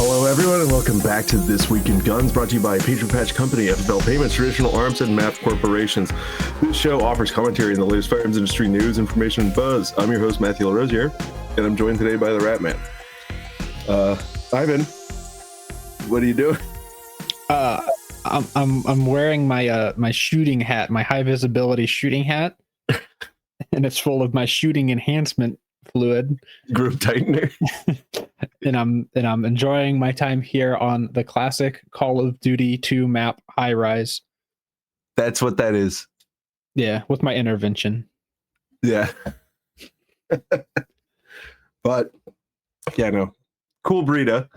Hello, everyone, and welcome back to This Week in Guns, brought to you by Patriot Patch Company, FFL Payments, Traditional Arms, and MAF Corporations. This show offers commentary on the latest firearms industry news, information, and buzz. I'm your host, Matthew Larosiere, and I'm joined today by the Rat Man. Ivan, what are you doing? I'm wearing my shooting hat, my high visibility shooting hat, and it's full of my shooting enhancement fluid, Group tightener. and I'm enjoying my time here on the classic Call of Duty 2 map High Rise. That's what that is. Yeah, with my intervention. Yeah. But yeah, no. Cool Brita.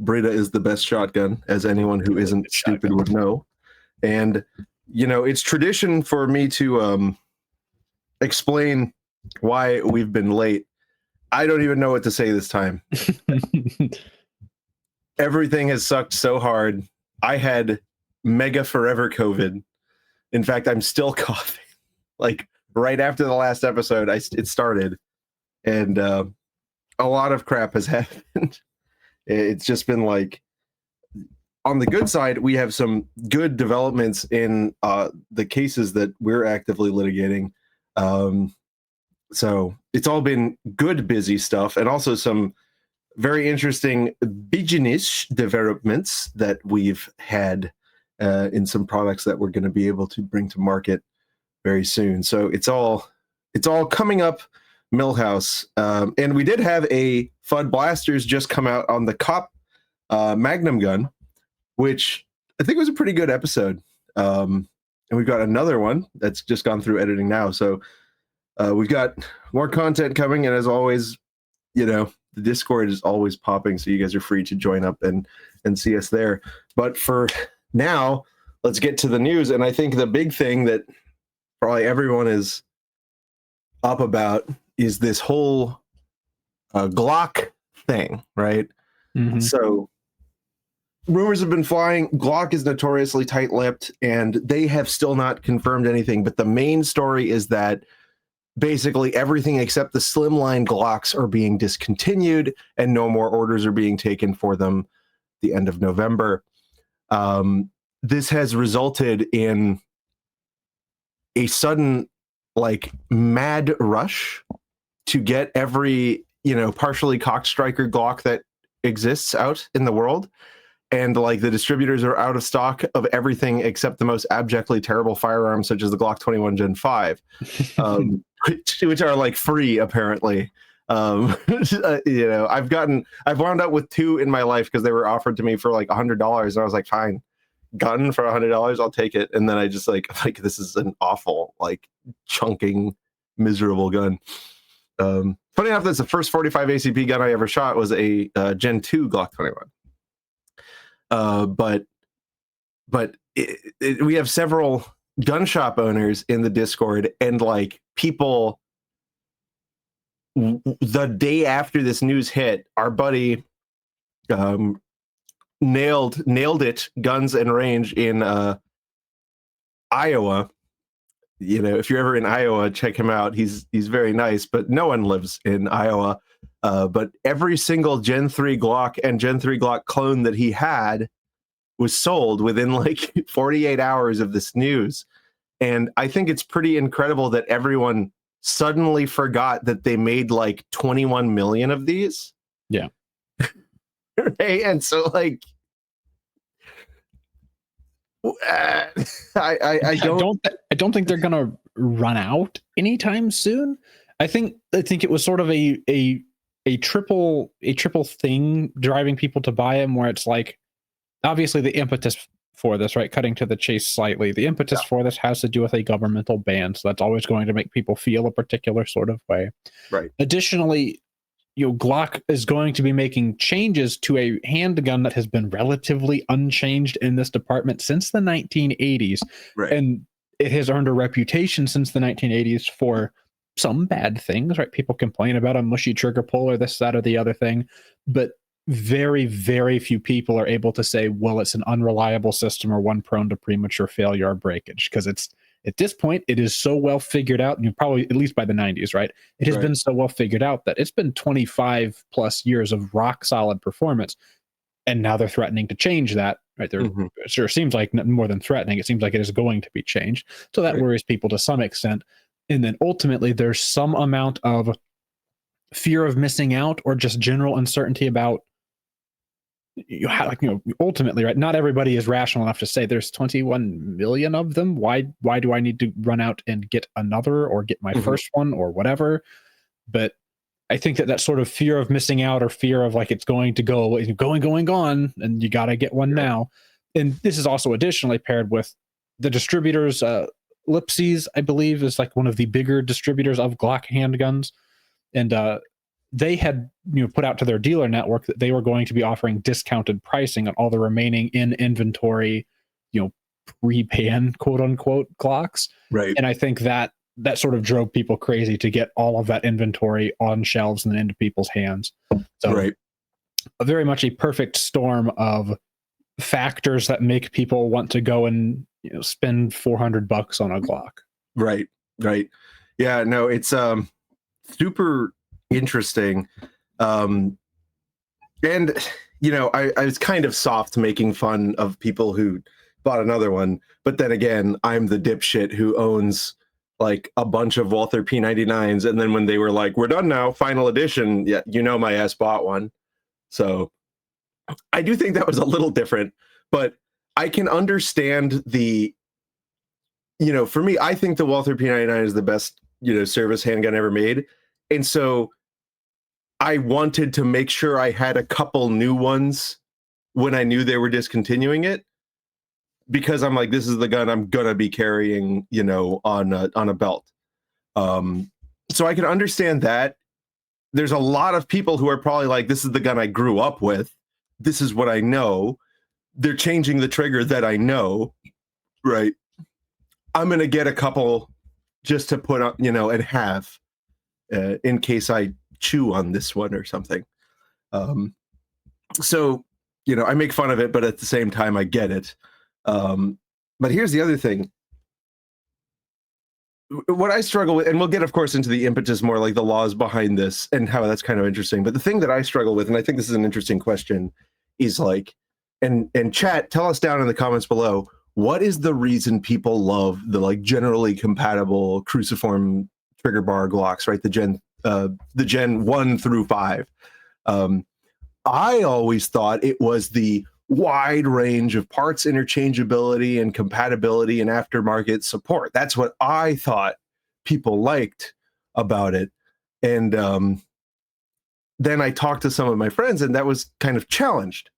Brita is the best shotgun, as anyone who isn't stupid would know. And you know, it's tradition for me to explain why we've been late. I don't even know what to say this time. Everything has sucked so hard. I had mega forever COVID. In fact, I'm still coughing. Like right after the last episode, it started, and a lot of crap has happened. It's just been like, on the good side, we have some good developments in the cases that we're actively litigating. So it's all been good, busy stuff, and also some very interesting business developments that we've had in some products that we're going to be able to bring to market very soon. So it's all coming up, Millhouse. And we did have a FUD blasters just come out on the Cop Magnum gun, which I think was a pretty good episode. And we've got another one that's just gone through editing now. So we've got more content coming, and as always, you know, the Discord is always popping, so you guys are free to join up and see us there. But for now, let's get to the news. And I think the big thing that probably everyone is up about is this whole Glock thing, right? Mm-hmm. So rumors have been flying. Glock is notoriously tight-lipped, and they have still not confirmed anything. But the main story is that basically everything except the slimline Glocks are being discontinued, and no more orders are being taken for them the end of November. This has resulted in a sudden, like, mad rush to get every, you know, partially cocked striker Glock that exists out in the world. And like the distributors are out of stock of everything except the most abjectly terrible firearms, such as the Glock 21 Gen 5, which are like free apparently. You know, I've wound up with two in my life because they were offered to me for like $100, and I was like, fine, gun for $100, I'll take it. And then I just like this is an awful, like, chunking, miserable gun. Funny enough, that's the first 45 ACP gun I ever shot was a Gen 2 Glock 21. But we have several gun shop owners in the Discord, and like people, the day after this news hit, our buddy nailed it, Guns and Range in Iowa. You know, if you're ever in Iowa, check him out. He's very nice, but no one lives in Iowa. But every single Gen 3 Glock and Gen 3 Glock clone that he had was sold within like 48 hours of this news. And I think it's pretty incredible that everyone suddenly forgot that they made like 21 million of these. Yeah. Right? And so like, I don't think they're gonna run out anytime soon. I think it was sort of a triple thing driving people to buy them, where it's like, obviously the impetus for this, right, cutting to the chase slightly, the impetus for this has to do with a governmental ban, so that's always going to make people feel a particular sort of way. Right. Additionally, you know, Glock is going to be making changes to a handgun that has been relatively unchanged in this department since the 1980s. Right. And it has earned a reputation since the 1980s for some bad things, right? People complain about a mushy trigger pull or this, that, or the other thing, but very, very few people are able to say, well, it's an unreliable system or one prone to premature failure or breakage, because it's At this point, it is so well figured out, and probably at least by the 90s, right? It has been so well figured out that it's been 25 plus years of rock solid performance. And now they're threatening to change that, right? They're sure seems like more than threatening. It seems like it is going to be changed. So that worries people to some extent. And then ultimately, there's some amount of fear of missing out or just general uncertainty about ultimately, right? Not everybody is rational enough to say there's 21 million of them. Why do I need to run out and get another or get my first one or whatever? But I think that sort of fear of missing out or fear of like it's going to go away, gone, and you got to get one now. And this is also additionally paired with the distributors. Lipsy's, I believe, is like one of the bigger distributors of Glock handguns, and they had put out to their dealer network that they were going to be offering discounted pricing on all the remaining in inventory, pre-ban quote unquote Glocks. Right. And I think that sort of drove people crazy to get all of that inventory on shelves and into people's hands. So very much a perfect storm of factors that make people want to go and spend $400 on a Glock. Right. Yeah, no, it's super interesting. And I was kind of soft making fun of people who bought another one, but then again, I'm the dipshit who owns like a bunch of Walther P99s, and then when they were like, we're done now, final edition, my ass bought one. So I do think that was a little different, but I can understand for me, I think the Walther P99 is the best service handgun ever made, and so I wanted to make sure I had a couple new ones when I knew they were discontinuing it, because I'm like, this is the gun I'm gonna be carrying, on a belt. So I can understand that. There's a lot of people who are probably like, this is the gun I grew up with. This is what I know. They're changing the trigger that I know, right? I'm gonna get a couple just to put on, and have in case I chew on this one or something. So I make fun of it, but at the same time, I get it. But here's the other thing. What I struggle with, and we'll get, of course, into the impetus more, like the laws behind this and how that's kind of interesting. But the thing that I struggle with, and I think this is an interesting question, is like, and chat, tell us down in the comments below, what is the reason people love the like generally compatible cruciform trigger bar Glocks, right? The Gen 1 through 5. I always thought it was the wide range of parts interchangeability and compatibility and aftermarket support. That's what I thought people liked about it. And then I talked to some of my friends, and that was kind of challenged.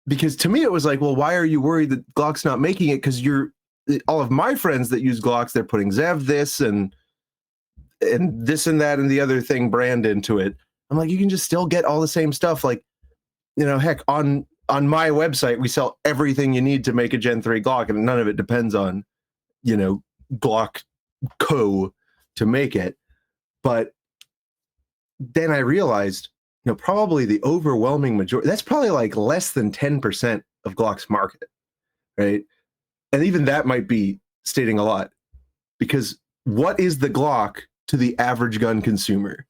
Because to me, it was like, well, why are you worried that Glock's not making it? Because all of my friends that use Glocks, they're putting Zev this and this and that and the other thing brand into it. I'm like, you can just still get all the same stuff. Like, heck, on my website, we sell everything you need to make a Gen 3 Glock, and none of it depends on, Glock Co. to make it. But then I realized, probably the overwhelming majority, that's probably like less than 10% of Glock's market, right? And even that might be stating a lot, because what is the Glock to the average gun consumer?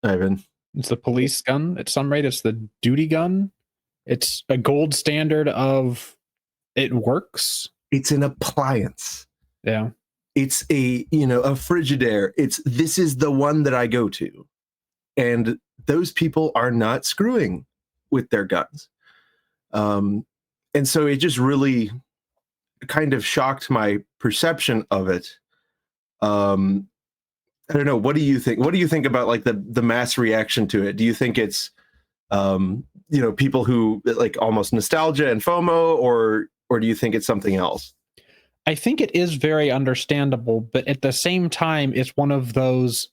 Ivan? It's the police gun at some rate. It's the duty gun. It's a gold standard of it works. It's an appliance. Yeah. It's a Frigidaire. This is the one that I go to. And those people are not screwing with their guns. And so it just really kind of shocked my perception of it. I don't know. What do you think? What do you think about like the mass reaction to it? Do you think it's, people who like almost nostalgia and FOMO, or do you think it's something else? I think it is very understandable, but at the same time, it's one of those,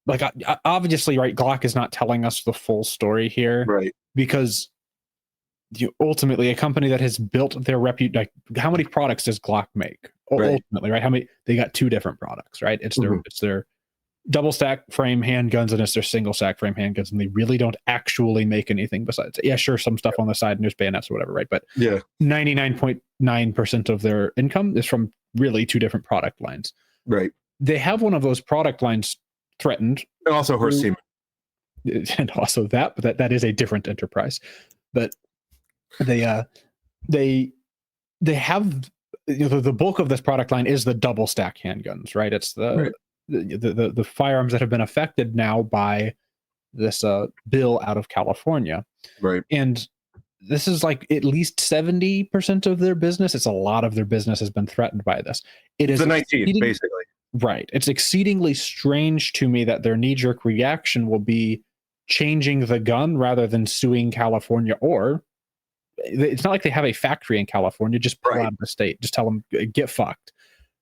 like, obviously, right, Glock is not telling us the full story here, right? Because ultimately, a company that has built their reputation, like, how many products does Glock make? Right. Ultimately, right? How many? They got two different products, right? It's their double stack frame handguns and it's their single stack frame handguns, and they really don't actually make anything besides it. Yeah, sure, some stuff on the side and there's bayonets or whatever, right? But 99.9% of their income is from really two different product lines. Right. They have one of those product lines threatened. And also horse semen. And also that, but that is a different enterprise. But they have, the bulk of this product line is the double stack handguns, right? It's the firearms that have been affected now by this bill out of California. Right. And this is like at least 70% of their business. It's a lot of their business has been threatened by this. It is the 19, basically. Right. It's exceedingly strange to me that their knee-jerk reaction will be changing the gun rather than suing California. Or it's not like they have a factory in California. Just pull out of the state. Just tell them, get fucked.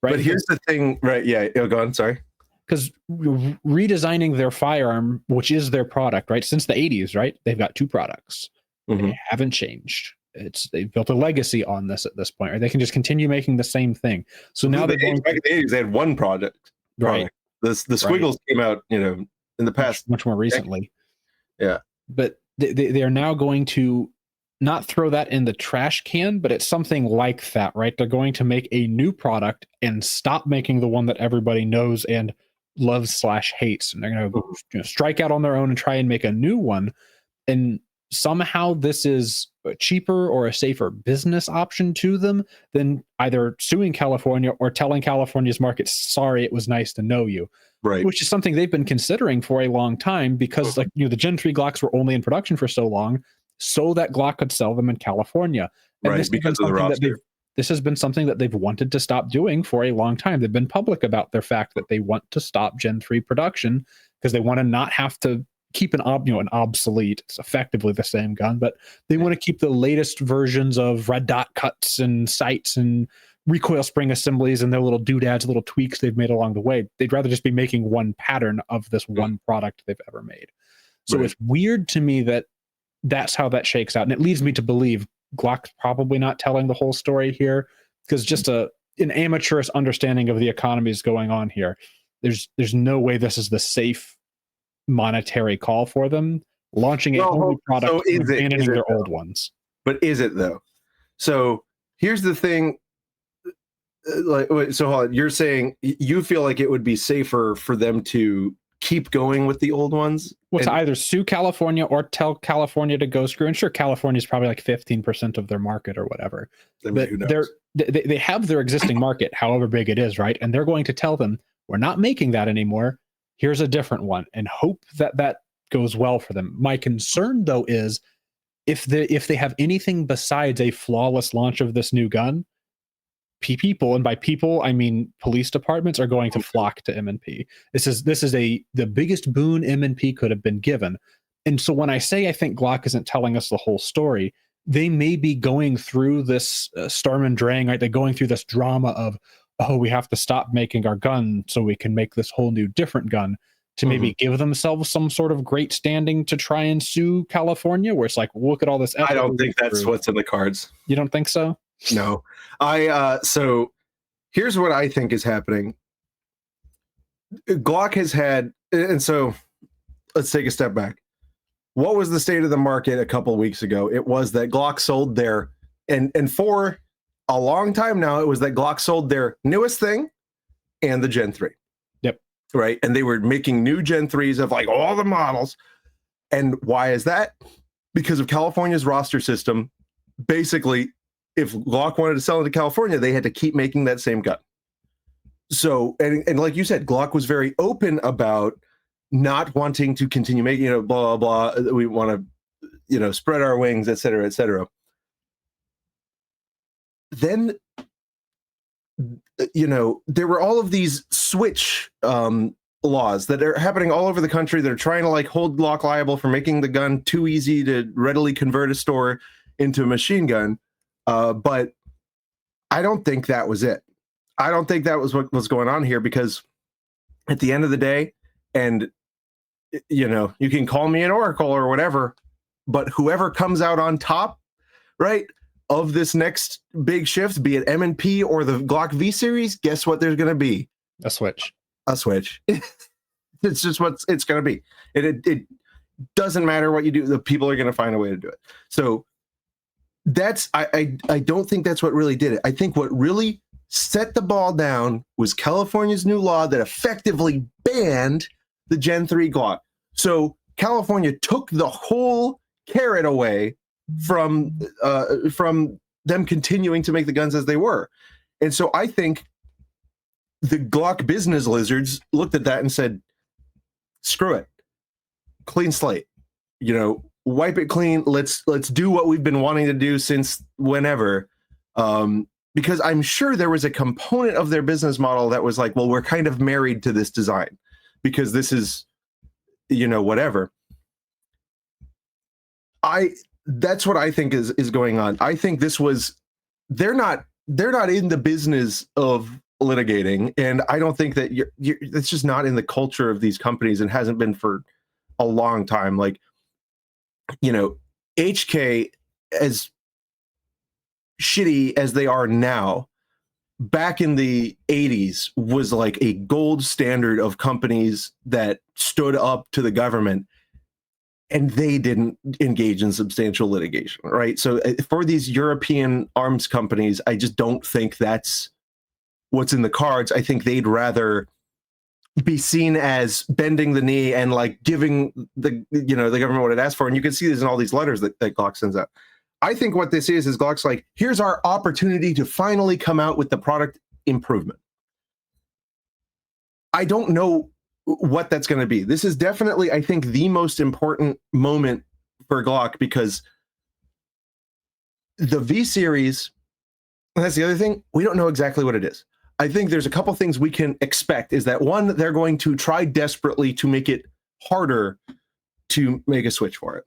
Right. But here's the thing. Right. Yeah. Go on. Sorry. Because redesigning their firearm, which is their product, right? Since the 80s, right? They've got two products. They haven't changed. They've built a legacy on this at this point, or they can just continue making the same thing. So now back in the 80s, they had one product. Right. The Squiggles came out, in the past, much more recently. Yeah. But they are now going to not throw that in the trash can, but it's something like that, right? They're going to make a new product and stop making the one that everybody knows and loves / hates, and they're going to strike out on their own and try and make a new one. And somehow this is a cheaper or a safer business option to them than either suing California or telling California's market, sorry, it was nice to know you. Right. Which is something they've been considering for a long time because the Gen 3 Glocks were only in production for so long so that Glock could sell them in California. And right, because of the roster. This has been something that they've wanted to stop doing for a long time. They've been public about their fact that they want to stop Gen 3 production because they want to not have to keep an obsolete, it's effectively the same gun, but they want to keep the latest versions of red dot cuts and sights and recoil spring assemblies and their little doodads, little tweaks they've made along the way. They'd rather just be making one pattern of this one product they've ever made. So it's weird to me that that's how that shakes out. And it leads me to believe Glock's probably not telling the whole story here because just an amateurish understanding of the economy is going on here. There's no way this is the safe monetary call for them launching a whole new product and abandoning their old ones. But is it though? So here's the thing. So hold on, you're saying you feel like it would be safer for them to keep going with the old ones? Well, to either sue California or tell California to go screw. And sure, California is probably like 15% of their market or whatever. But they have their existing market, however big it is, right? And they're going to tell them, we're not making that anymore. Here's a different one, and hope that goes well for them. My concern, though, is if they have anything besides a flawless launch of this new gun, people, and by people I mean police departments, are going to flock to M&P. This is the biggest boon M&P could have been given. And so when I say I think Glock isn't telling us the whole story, they may be going through this storm and drang, right? They're going through this drama of, oh, we have to stop making our gun so we can make this whole new different gun, to maybe give themselves some sort of great standing to try and sue California, where it's like, look at all this effort. I don't think that's what's in the cards. You don't think so? No. So here's what I think is happening. Glock has had, and so let's take a step back. What was the state of the market a couple of weeks ago? It was that Glock sold their, and for a long time now, it was that Glock sold their newest thing and the Gen 3. Yep. Right. And they were making new Gen 3s of like all the models. And why is that? Because of California's roster system. Basically, if Glock wanted to sell into California, they had to keep making that same gun. So, and like you said, Glock was very open about not wanting to continue making, blah, blah, blah. We want to, spread our wings, et cetera, et cetera. Then, there were all of these switch laws that are happening all over the country that are trying to like hold Glock liable for making the gun too easy to readily convert a store into a machine gun. But I don't think that was it. I don't think that was what was going on here, because at the end of the day, and you can call me an oracle or whatever, but whoever comes out on top, right, of this next big shift, be it M&P or the Glock V series, guess what there's going to be? A switch. A switch. It's just what it's going to be. It doesn't matter what you do. The people are going to find a way to do it. So I don't think that's what really did it. I think what really set the ball down was California's new law that effectively banned the Gen 3 Glock. So California took the whole carrot away from them continuing to make the guns as they were. And so I think the Glock business lizards looked at that and said, screw it. Clean slate. Wipe it clean. Let's do what we've been wanting to do since whenever. Because I'm sure there was a component of their business model that was like, well, we're kind of married to this design because this is, whatever. That's what I think is going on. I think this was, they're not in the business of litigating. And I don't think that it's just not in the culture of these companies and hasn't been for a long time. Like, HK, as shitty as they are now, back in the 80s was like a gold standard of companies that stood up to the government, and they didn't engage in substantial litigation, right? So for these European arms companies, I just don't think that's what's in the cards. I think they'd rather be seen as bending the knee and like giving the government what it asked for. And you can see this in all these letters that Glock sends out. I think what this is Glock's like, here's our opportunity to finally come out with the product improvement. I don't know what that's going to be. This is definitely, I think, the most important moment for Glock, because the V series, and that's the other thing, we don't know exactly what it is. I think there's a couple things we can expect is that, one, they're going to try desperately to make it harder to make a switch for it.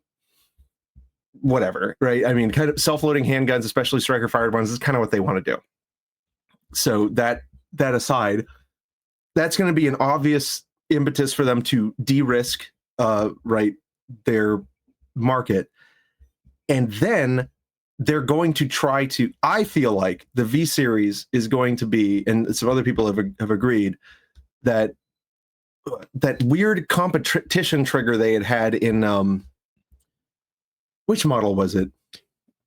Whatever, right? I mean, kind of self-loading handguns, especially striker-fired ones, is kind of what they want to do. So that aside, that's going to be an obvious impetus for them to de-risk, right, their market. And then they're going to try to, I feel like the V series is going to be, and some other people have agreed, that weird competition trigger they had in, which model was it?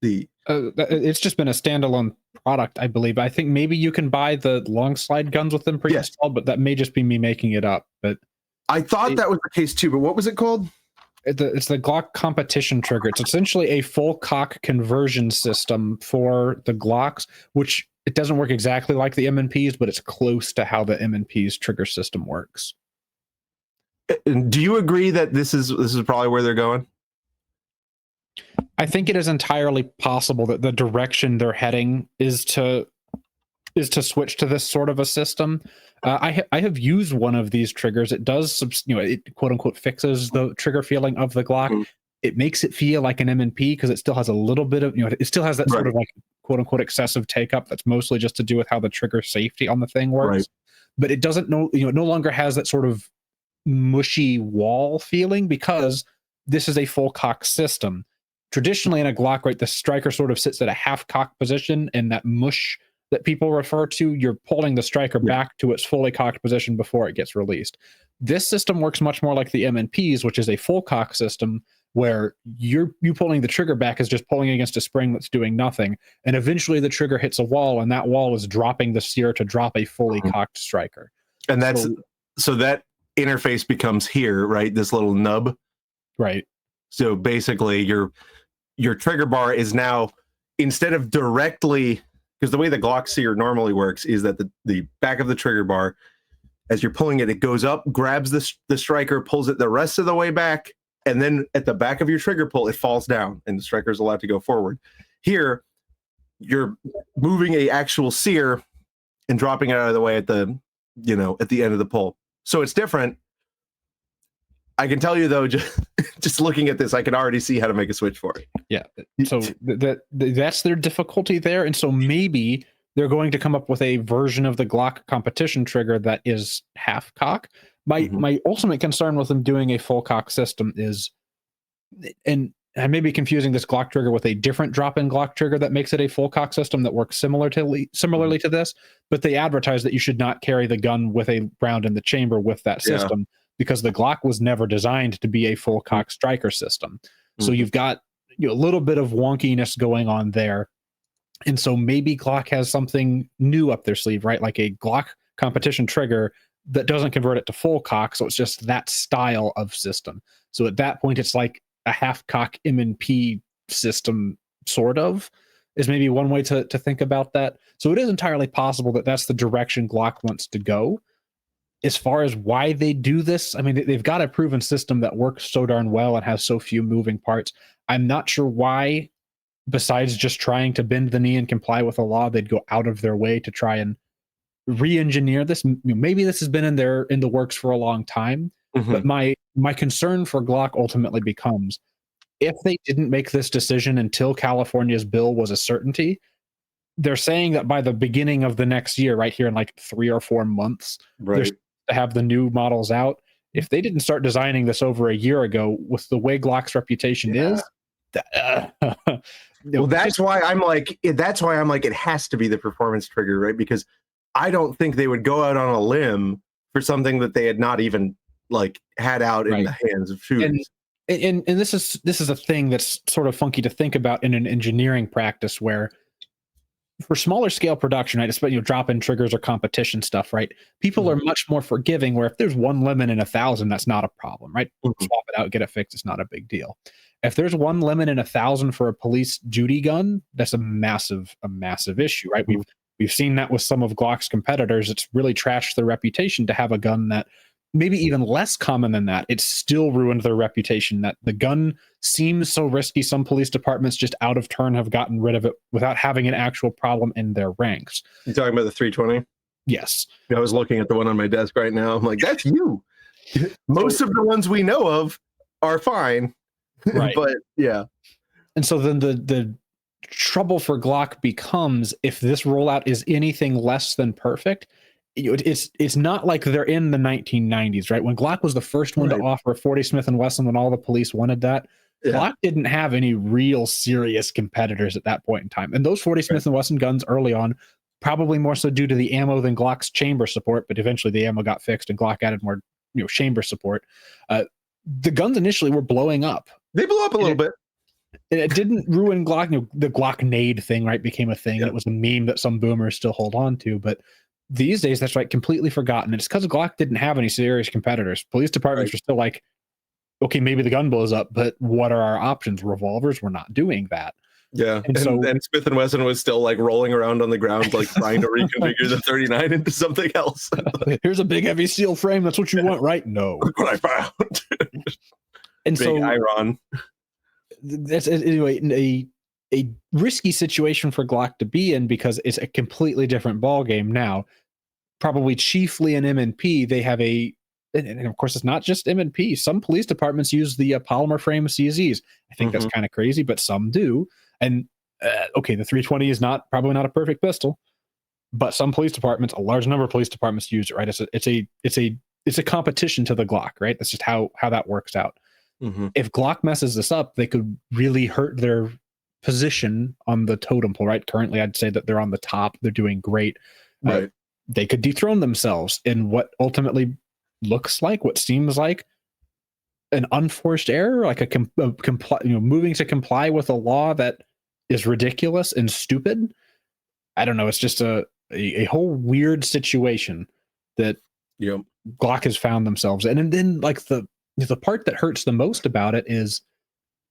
It's just been a standalone product, I believe. I think maybe you can buy the long slide guns with them pre-installed, but that may just be me making it up. But I thought that was the case too, but what was it called? It's the Glock competition trigger. It's essentially a full cock conversion system for the Glocks, which it doesn't work exactly like the M&Ps, but it's close to how the M&Ps trigger system works. Do you agree that this is probably where they're going? I think it is entirely possible that the direction they're heading is to switch to this sort of a system. I have used one of these triggers. It does, it quote unquote fixes the trigger feeling of the Glock. Mm-hmm. It makes it feel like an M&P because it still has a little bit of, it still has that sort of like quote unquote excessive take up. That's mostly just to do with how the trigger safety on the thing works. Right. But it doesn't it no longer has that sort of mushy wall feeling because this is a full cock system. Traditionally in a Glock, right, the striker sort of sits at a half cock position, and that mush that people refer to, you're pulling the striker back to its fully cocked position before it gets released. This system works much more like the M&Ps, which is a full cock system where you pulling the trigger back is just pulling against a spring that's doing nothing. And eventually the trigger hits a wall, and that wall is dropping the sear to drop a fully cocked striker. And that's so that interface becomes here, right? This little nub. Right. So basically your trigger bar is now, instead of directly, because the way the Glock sear normally works is that the back of the trigger bar, as you're pulling it, it goes up, grabs the striker, pulls it the rest of the way back, and then at the back of your trigger pull, it falls down, and the striker is allowed to go forward. Here, you're moving a actual sear and dropping it out of the way at the end of the pull. So it's different. I can tell you though, just looking at this, I can already see how to make a switch for it. Yeah. So that's their difficulty there. And so maybe they're going to come up with a version of the Glock competition trigger that is half cock. My ultimate concern with them doing a full cock system is, and I may be confusing this Glock trigger with a different drop-in Glock trigger that makes it a full cock system that works similarly to this, but they advertise that you should not carry the gun with a round in the chamber with that system. because the Glock was never designed to be a full cock striker system. So you've got a little bit of wonkiness going on there. And so maybe Glock has something new up their sleeve, right? Like a Glock competition trigger that doesn't convert it to full cock. So it's just that style of system. So at that point, it's like a half cock M&P system, sort of, is maybe one way to think about that. So it is entirely possible that that's the direction Glock wants to go. As far as why they do this, I mean, they've got a proven system that works so darn well and has so few moving parts. I'm not sure why, besides just trying to bend the knee and comply with the law, they'd go out of their way to try and re-engineer this. Maybe this has been in the works for a long time, but my concern for Glock ultimately becomes, if they didn't make this decision until California's bill was a certainty, they're saying that by the beginning of the next year, right here in like 3 or 4 months, they're supposed to have the new models out. If they didn't start designing this over a year ago, with the way Glock's reputation is, well, that's why I'm like, it has to be the performance trigger, right? Because I don't think they would go out on a limb for something that they had not even like had out in the hands of shooters. And this is a thing that's sort of funky to think about in an engineering practice, where for smaller scale production, right, especially drop-in triggers or competition stuff, right, people are much more forgiving, where if there's one lemon in 1,000, that's not a problem, right? Swap it out, get it fixed, it's not a big deal. If there's one lemon in 1,000 for a police duty gun, that's a massive issue, right? We've seen that with some of Glock's competitors. It's really trashed their reputation to have a gun that, maybe even less common than that, it's still ruined their reputation, that the gun seems so risky, some police departments just out of turn have gotten rid of it without having an actual problem in their ranks. You talking about the 320? Yes. I was looking at the one on my desk right now. I'm like, that's you. Most of the ones we know of are fine. Right. But yeah. And so then the trouble for Glock becomes, if this rollout is anything less than perfect, it's not like they're in the 1990s, right? When Glock was the first one to offer a 40 Smith & Wesson, when all the police wanted that, Glock didn't have any real serious competitors at that point in time. And those 40 Smith & Wesson guns early on, probably more so due to the ammo than Glock's chamber support, but eventually the ammo got fixed and Glock added more chamber support. The guns initially were blowing up. They blew up a little bit. And it didn't ruin Glock. The Glocknade thing, right, became a thing. And it was a meme that some boomers still hold on to. But these days, that's right, completely forgotten. It's because Glock didn't have any serious competitors. Police departments were still like, okay, maybe the gun blows up, but what are our options? Revolvers? We're not doing that. Yeah, and Smith & Wesson was still like rolling around on the ground, like trying to reconfigure the 39 into something else. Here's a big heavy steel frame. That's what you want, right? No. Look what I found. And big so, iron. That's anyway a risky situation for Glock to be in, because it's a completely different ball game now. Probably chiefly in M&P, they have and of course it's not just M&P. Some police departments use the polymer frame CZs. I think that's kind of crazy, but some do. And okay, the 320 is probably not a perfect pistol, but some police departments, a large number of police departments, use it. Right? It's a competition to the Glock. Right? That's just how that works out. If Glock messes this up, they could really hurt their position on the totem pole. Right? Currently, I'd say that they're on the top. They're doing great. Right. They could dethrone themselves in what ultimately looks like, what seems like, an unforced error, like moving to comply with a law that is ridiculous and stupid. I don't know. It's just a whole weird situation that Glock has found themselves in. And then like the part that hurts the most about it is,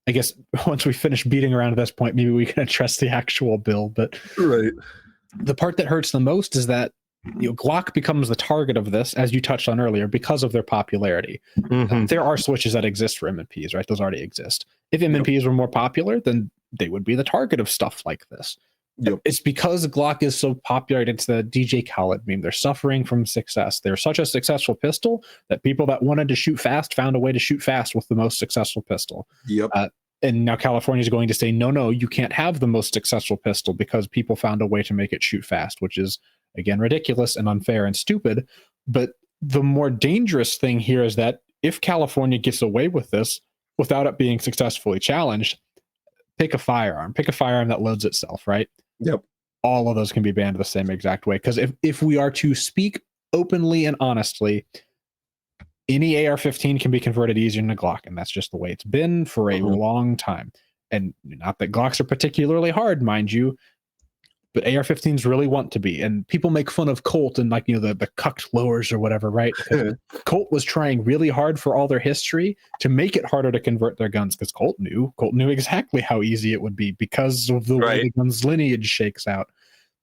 I guess once we finish beating around at this point, maybe we can address the actual bill. But the part that hurts the most is that Glock becomes the target of this, as you touched on earlier, because of their popularity. There are switches that exist for M&Ps, right? Those already exist. If M&Ps were more popular, then they would be the target of stuff like this. It's because Glock is so popular. It's the DJ Khaled meme. They're suffering from success. They're such a successful pistol that people that wanted to shoot fast found a way to shoot fast with the most successful pistol. And now California is going to say, no, you can't have the most successful pistol because people found a way to make it shoot fast, which is, again, ridiculous and unfair and stupid. But the more dangerous thing here is that if California gets away with this without it being successfully challenged, pick a firearm that loads itself, right? All of those can be banned the same exact way. Because if we are to speak openly and honestly, any AR-15 can be converted easier than a Glock, and that's just the way it's been for a long time. And not that Glocks are particularly hard, mind you, but AR-15s really want to be. And people make fun of Colt and like, the cucked lowers or whatever, right? Because Colt was trying really hard for all their history to make it harder to convert their guns, because Colt knew exactly how easy it would be because of the way the gun's lineage shakes out.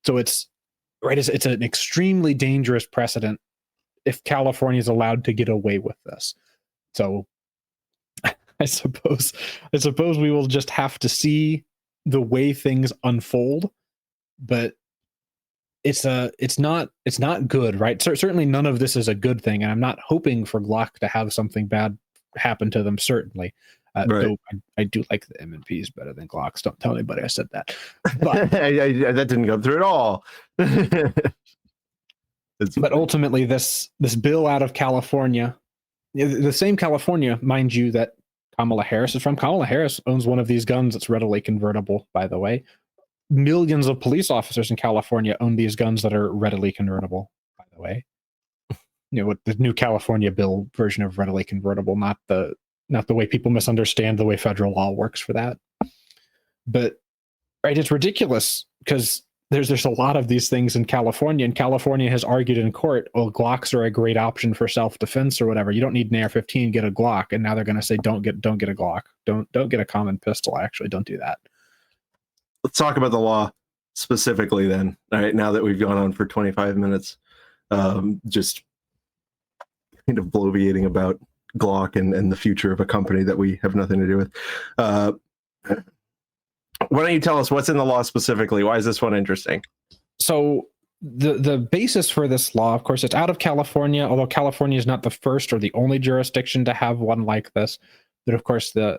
So it's an extremely dangerous precedent if California is allowed to get away with this. So I suppose we will just have to see the way things unfold, but it's not good, right? Certainly none of this is a good thing, and I'm not hoping for Glock to have something bad happen to them, certainly. Though I do like the M&Ps better than Glocks. Don't tell anybody I said that. But that didn't go through at all. But ultimately, this bill out of California, the same California, mind you, that Kamala Harris is from. Kamala Harris owns one of these guns that's readily convertible, by the way. Millions of police officers in California own these guns that are readily convertible, by the way. What the new California bill version of readily convertible, not the way people misunderstand the way federal law works for that. But it's ridiculous because there's a lot of these things in California, and California has argued in court, Glocks are a great option for self-defense or whatever. You don't need an AR-15, get a Glock. And now they're going to say, don't get a Glock. Don't get a common pistol. Actually, don't do that. Let's talk about the law specifically then. All right, now that we've gone on for 25 minutes, just kind of bloviating about Glock and the future of a company that we have nothing to do with. Why don't you tell us what's in the law specifically? Why is this one interesting? So the basis for this law, of course, it's out of California, although California is not the first or the only jurisdiction to have one like this. But of course, the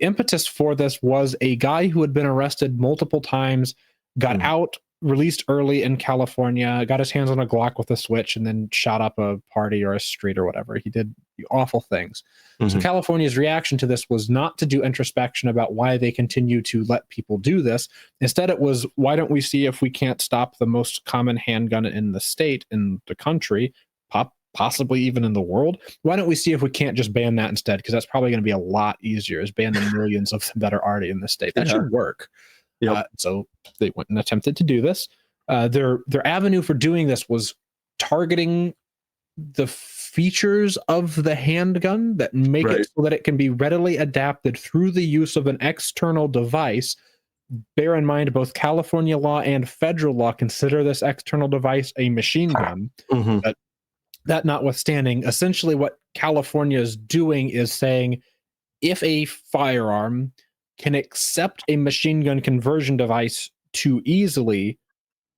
impetus for this was a guy who had been arrested multiple times, got out, released early in California, got his hands on a Glock with a switch, and then shot up a party or a street or whatever. He did awful things. So California's reaction to this was not to do introspection about why they continue to let people do this. Instead, it was, why don't we see if we can't stop the most common handgun in the state, in the country, possibly even in the world? Why don't we see if we can't just ban that instead? Because that's probably going to be a lot easier, is ban the millions of them that are already in the state. That should work. So they went and attempted to do this. Their avenue for doing this was targeting the features of the handgun that make it so that it can be readily adapted through the use of an external device. Bear in mind, both California law and federal law consider this external device a machine gun. But that notwithstanding, essentially what California is doing is saying, if a firearm can accept a machine gun conversion device too easily,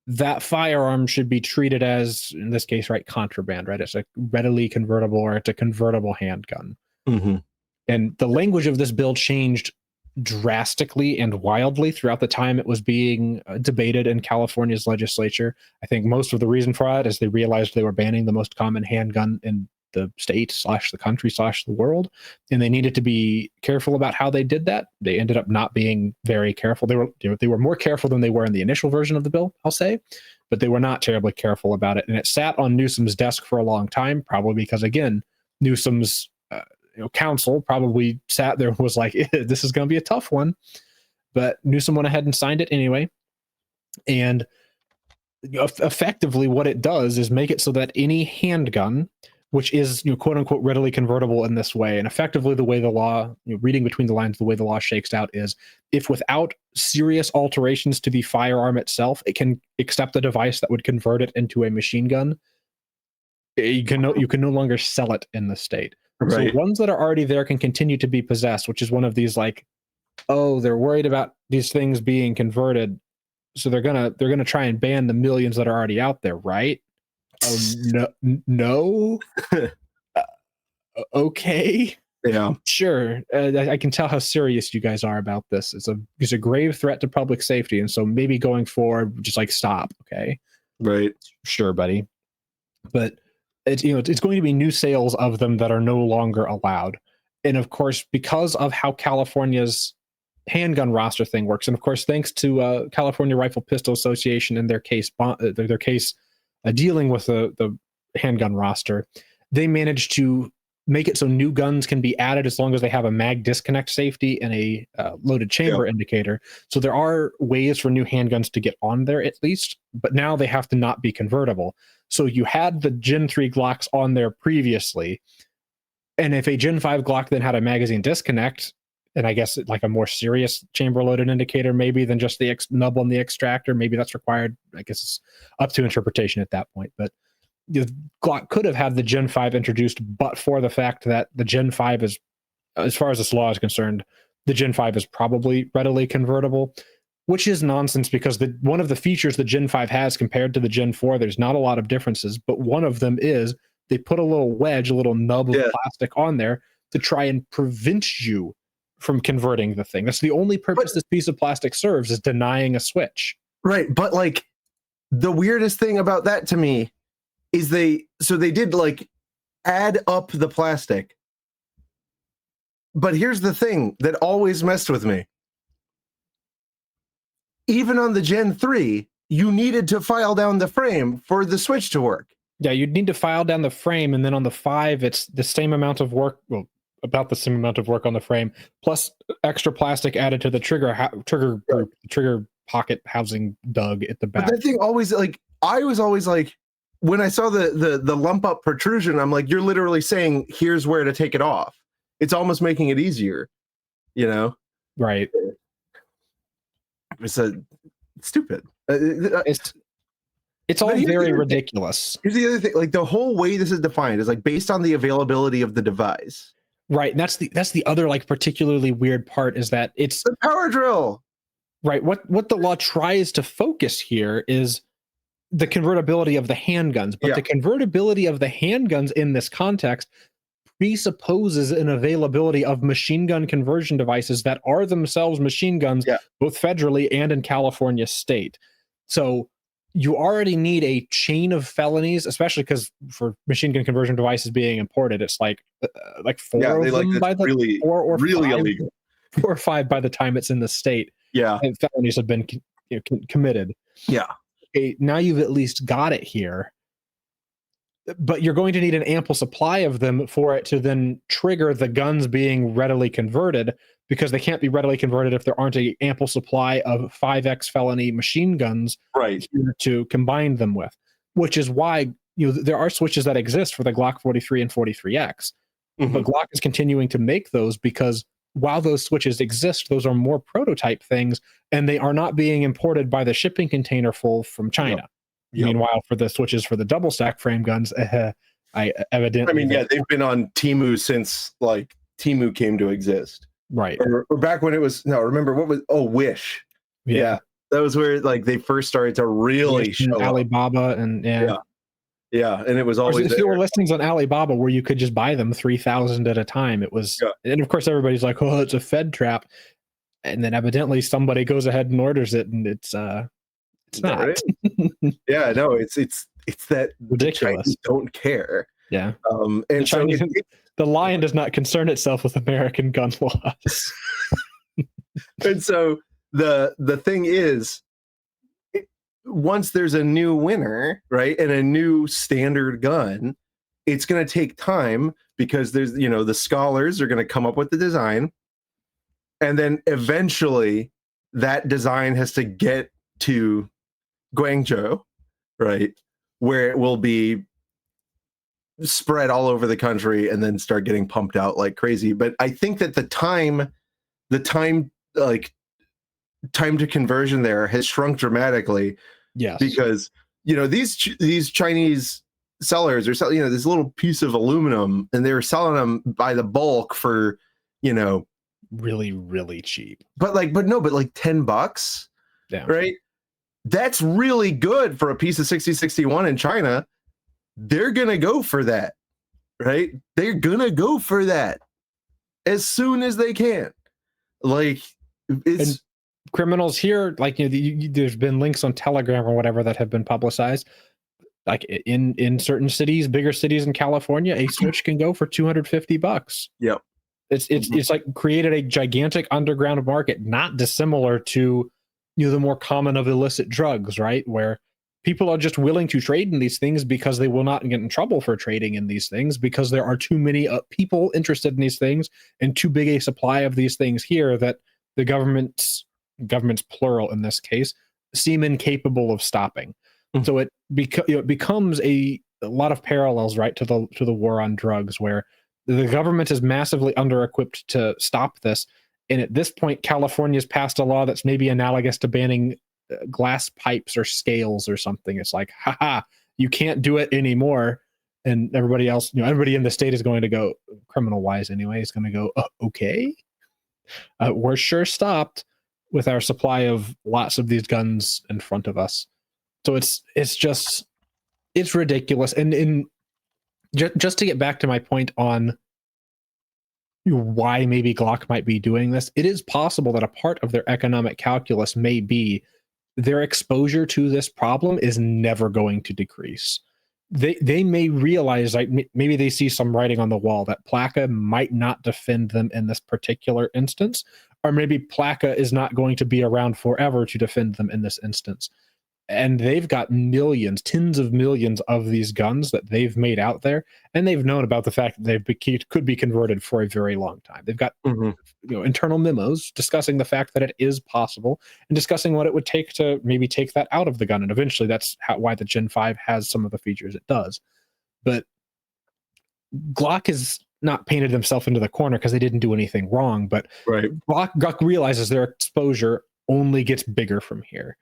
that firearm should be treated as, in this case, contraband, It's a readily convertible, or it's a convertible handgun. And the language of this bill changed drastically and wildly throughout the time it was being debated in California's legislature. I think most of the reason for that is they realized they were banning the most common handgun in the state / the country / the world, and they needed to be careful about how they did that. They ended up not being very careful. They were more careful than they were in the initial version of the bill, I'll say, but they were not terribly careful about it. And it sat on Newsom's desk for a long time, probably because, again, Newsom's counsel probably sat there and was like, this is going to be a tough one. But Newsom went ahead and signed it anyway. And effectively what it does is make it so that any handgun, which is, quote unquote, readily convertible in this way. And effectively the way the law, reading between the lines, the way the law shakes out is, if without serious alterations to the firearm itself, it can accept a device that would convert it into a machine gun, you can no longer sell it in the state. So ones that are already there can continue to be possessed, which is one of these they're worried about these things being converted, so they're gonna try and ban the millions that are already out there, right? No. Okay. Yeah. Sure. I can tell how serious you guys are about this. It's a grave threat to public safety, and so maybe going forward, just stop. Okay. Right. Sure, buddy. But it's going to be new sales of them that are no longer allowed, and of course, because of how California's handgun roster thing works, and of course, thanks to California Rifle Pistol Association and their case dealing with the handgun roster, they managed to make it so new guns can be added as long as they have a mag disconnect safety and a loaded chamber indicator. So there are ways for new handguns to get on there at least, but now they have to not be convertible. So you had the Gen 3 Glocks on there previously, and if a Gen 5 Glock then had a magazine disconnect, and I guess like a more serious chamber loaded indicator maybe than just the nub on the extractor, maybe that's required. I guess it's up to interpretation at that point, but the Glock could have had the Gen 5 introduced, but for the fact that the Gen 5 is, as far as this law is concerned, the Gen 5 is probably readily convertible, which is nonsense because one of the features the Gen 5 has compared to the Gen 4, there's not a lot of differences, but one of them is they put a little wedge, a little nub of plastic on there to try and prevent you from converting the thing. That's the only purpose this piece of plastic serves, is denying a switch. Right. But like the weirdest thing about that to me is they did like add up the plastic. But here's the thing that always messed with me. Even on the Gen 3, you needed to file down the frame for the switch to work. Yeah, you'd need to file down the frame, and then on the 5, it's the same amount of work, well, about the same amount of work on the frame, plus extra plastic added to the trigger group, trigger pocket housing dug at the back. But that thing always, like, I was always like, when I saw the lump up protrusion, I'm like, you're literally saying, here's where to take it off. It's almost making it easier, you know? Right. It's stupid. It's all very ridiculous. Here's the other thing, like the whole way this is defined is like based on the availability of the device. Right. And that's the other like particularly weird part, is that it's the power drill. Right. What the law tries to focus here is the convertibility of the handguns, but the convertibility of the handguns in this context presupposes an availability of machine gun conversion devices that are themselves machine guns, both federally and in California state. So you already need a chain of felonies, especially because for machine gun conversion devices being imported, it's like 4 of them by the really, 4 or really 5, illegal. 4 or 5 by the time it's in the state. Yeah, and felonies have been committed. Yeah. Okay, now you've at least got it here, but you're going to need an ample supply of them for it to then trigger the guns being readily converted, because they can't be readily converted if there aren't an ample supply of 5X felony machine guns to combine them with, which is why there are switches that exist for the Glock 43 and 43X, but Glock is continuing to make those because while those switches exist, those are more prototype things, and they are not being imported by the shipping container full from China. Meanwhile, for the switches for the double stack frame guns, they've been on Temu since like Temu came to exist. Right. Or back when it was, remember what was, Wish. Yeah. That was where like they first started to really show Alibaba up. And and it was always there were listings on Alibaba where you could just buy them 3,000 at a time. It was, and of course everybody's like, oh, it's a Fed trap, and then evidently somebody goes ahead and orders it, and it's not. Right? Yeah, no, it's that ridiculous. The Don't care. Yeah, and the lion does not concern itself with American gun laws. And so the thing is, once there's a new winner, right, and a new standard gun, it's going to take time because there's, the scholars are going to come up with the design, and then eventually that design has to get to Guangzhou, right, where it will be spread all over the country and then start getting pumped out like crazy. But I think that the time to conversion there has shrunk dramatically. Yes, because these Chinese sellers are selling this little piece of aluminum, and they're selling them by the bulk for really, really cheap. But like $10, right? That's really good for a piece of 6061 in China. They're gonna go for that, right? They're gonna go for that as soon as they can. Like, it's. And criminals here, like there's been links on Telegram or whatever that have been publicized. Like in certain cities, bigger cities in California, a switch can go for $250. Yep. It's like created a gigantic underground market, not dissimilar to the more common of illicit drugs, right? Where people are just willing to trade in these things because they will not get in trouble for trading in these things, because there are too many people interested in these things and too big a supply of these things here that the government's plural in this case seem incapable of stopping. So it becomes a lot of parallels, right, to the war on drugs, where the government is massively under-equipped to stop this. And at this point, California's passed a law that's maybe analogous to banning glass pipes or scales or something. It's like, haha, you can't do it anymore. And everybody else, everybody in the state is going to go, criminal wise anyway, is going to go, okay, we're sure stopped with our supply of lots of these guns in front of us. So it's ridiculous. And just to get back to my point on why maybe Glock might be doing this, it is possible that a part of their economic calculus may be their exposure to this problem is never going to decrease. They may realize, like, maybe they see some writing on the wall that PLACA might not defend them in this particular instance, or maybe PLACA is not going to be around forever to defend them in this instance. And they've got millions, tens of millions of these guns that they've made out there, and they've known about the fact that they could be converted for a very long time. They've got internal memos discussing the fact that it is possible and discussing what it would take to maybe take that out of the gun. And eventually that's why the Gen 5 has some of the features it does. But Glock has not painted himself into the corner because they didn't do anything wrong, but right. Glock realizes their exposure only gets bigger from here.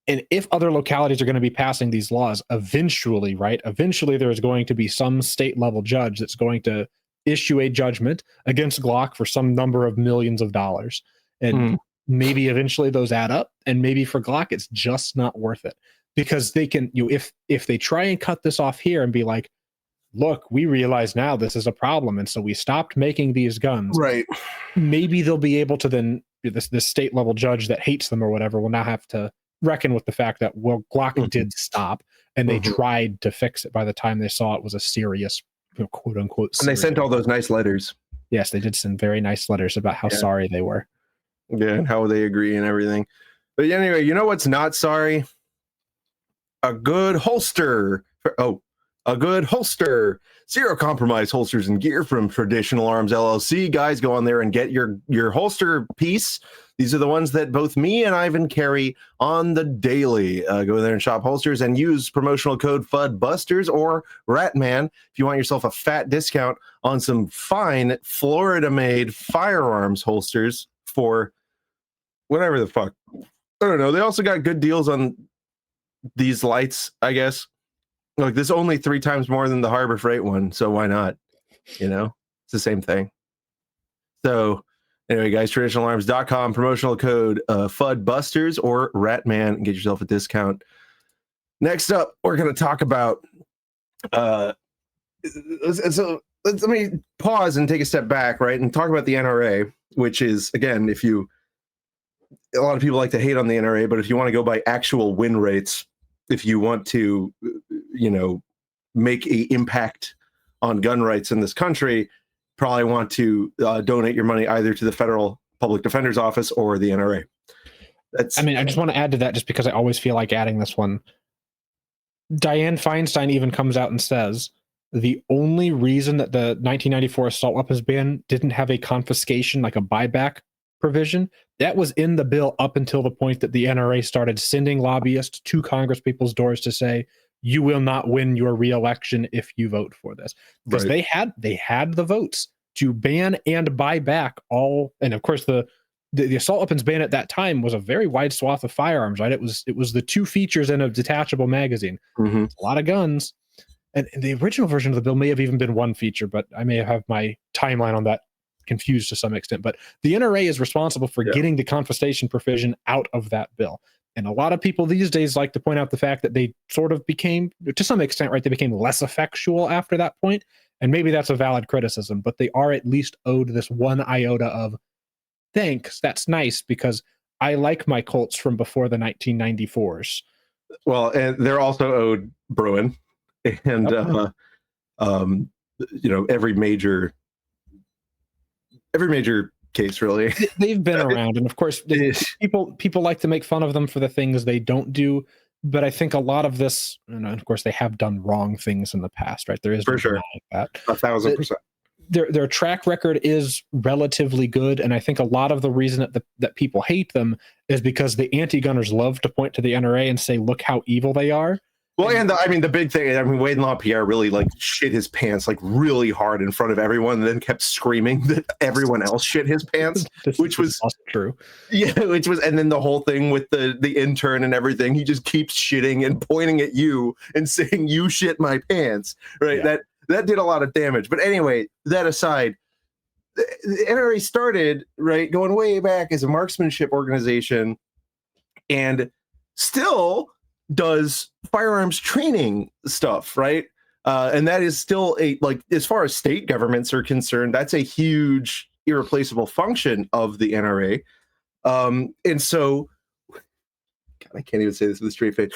And if other localities are going to be passing these laws, eventually there's going to be some state level judge that's going to issue a judgment against Glock for some number of millions of dollars. And maybe eventually those add up. And maybe for Glock, it's just not worth it, because they can, if they try and cut this off here and be like, look, we realize now this is a problem, and so we stopped making these guns. Right. Maybe they'll be able to then, this state level judge that hates them or whatever will now have to reckon with the fact that, well, Glock did stop, and they tried to fix it by the time they saw it was a serious, quote unquote. And they sent all those nice letters. Yes, they did send very nice letters about how sorry they were. Yeah, and how they agree and everything. But anyway, you know what's not sorry? A good holster. A good holster. Zero compromise holsters and gear from Traditional Arms LLC. Guys, go on there and get your holster piece. These are the ones that both me and Ivan carry on the daily. Go there and shop holsters and use promotional code FUDBusters or Ratman if you want yourself a fat discount on some fine Florida-made firearms holsters for whatever the fuck. I don't know. They also got good deals on these lights, I guess. Like, this only 3 times more than the Harbor Freight one, so why not? It's the same thing. So anyway, guys, traditionalarms.com, promotional code FUDBusters or Ratman, and get yourself a discount. Next up, we're going to talk about so let me pause and take a step back, right, and talk about the NRA, which is, again, a lot of people like to hate on the NRA, but if you want to go by actual win rates, if you want to, make an impact on gun rights in this country, probably want to donate your money either to the Federal Public Defender's Office or the NRA. I just want to add to that, just because I always feel like adding this one. Dianne Feinstein even comes out and says the only reason that the 1994 assault weapons ban didn't have a confiscation, like a buyback provision, that was in the bill up until the point that the NRA started sending lobbyists to Congress people's doors to say, you will not win your re-election if you vote for this. Because they had the votes to ban and buy back all, and of course the assault weapons ban at that time was a very wide swath of firearms, right? It was the 2 features in a detachable magazine. A lot of guns. And the original version of the bill may have even been 1 feature, but I may have my timeline on that confused to some extent. But the NRA is responsible for getting the confiscation provision out of that bill. And a lot of people these days like to point out the fact that they sort of became, to some extent, right, they became less effectual after that point. And maybe that's a valid criticism, but they are at least owed this 1 iota of thanks. That's nice, because I like my Colts from before the 1994s. Well, and they're also owed Bruin and every major case, really. They've been around, and of course people like to make fun of them for the things they don't do. But I think a lot of this, and of course, they have done wrong things in the past, right? There is For no sure. denying that. 1,000%. Their track record is relatively good, and I think a lot of the reason that people hate them is because the anti-gunners love to point to the NRA and say, "Look how evil they are." Well, and I mean, the big thing, I mean, Wade LaPierre really like shit his pants like really hard in front of everyone, and then kept screaming that everyone else shit his pants, which was also true. Yeah, which was, and then the whole thing with the intern and everything, he just keeps shitting and pointing at you and saying, "You shit my pants," right? Yeah. That did a lot of damage. But anyway, that aside, the NRA started, right, going way back as a marksmanship organization, and still does firearms training stuff, right? And that is still a, like, as far as state governments are concerned, that's a huge irreplaceable function of the NRA. And so, God, I can't even say this with a straight face.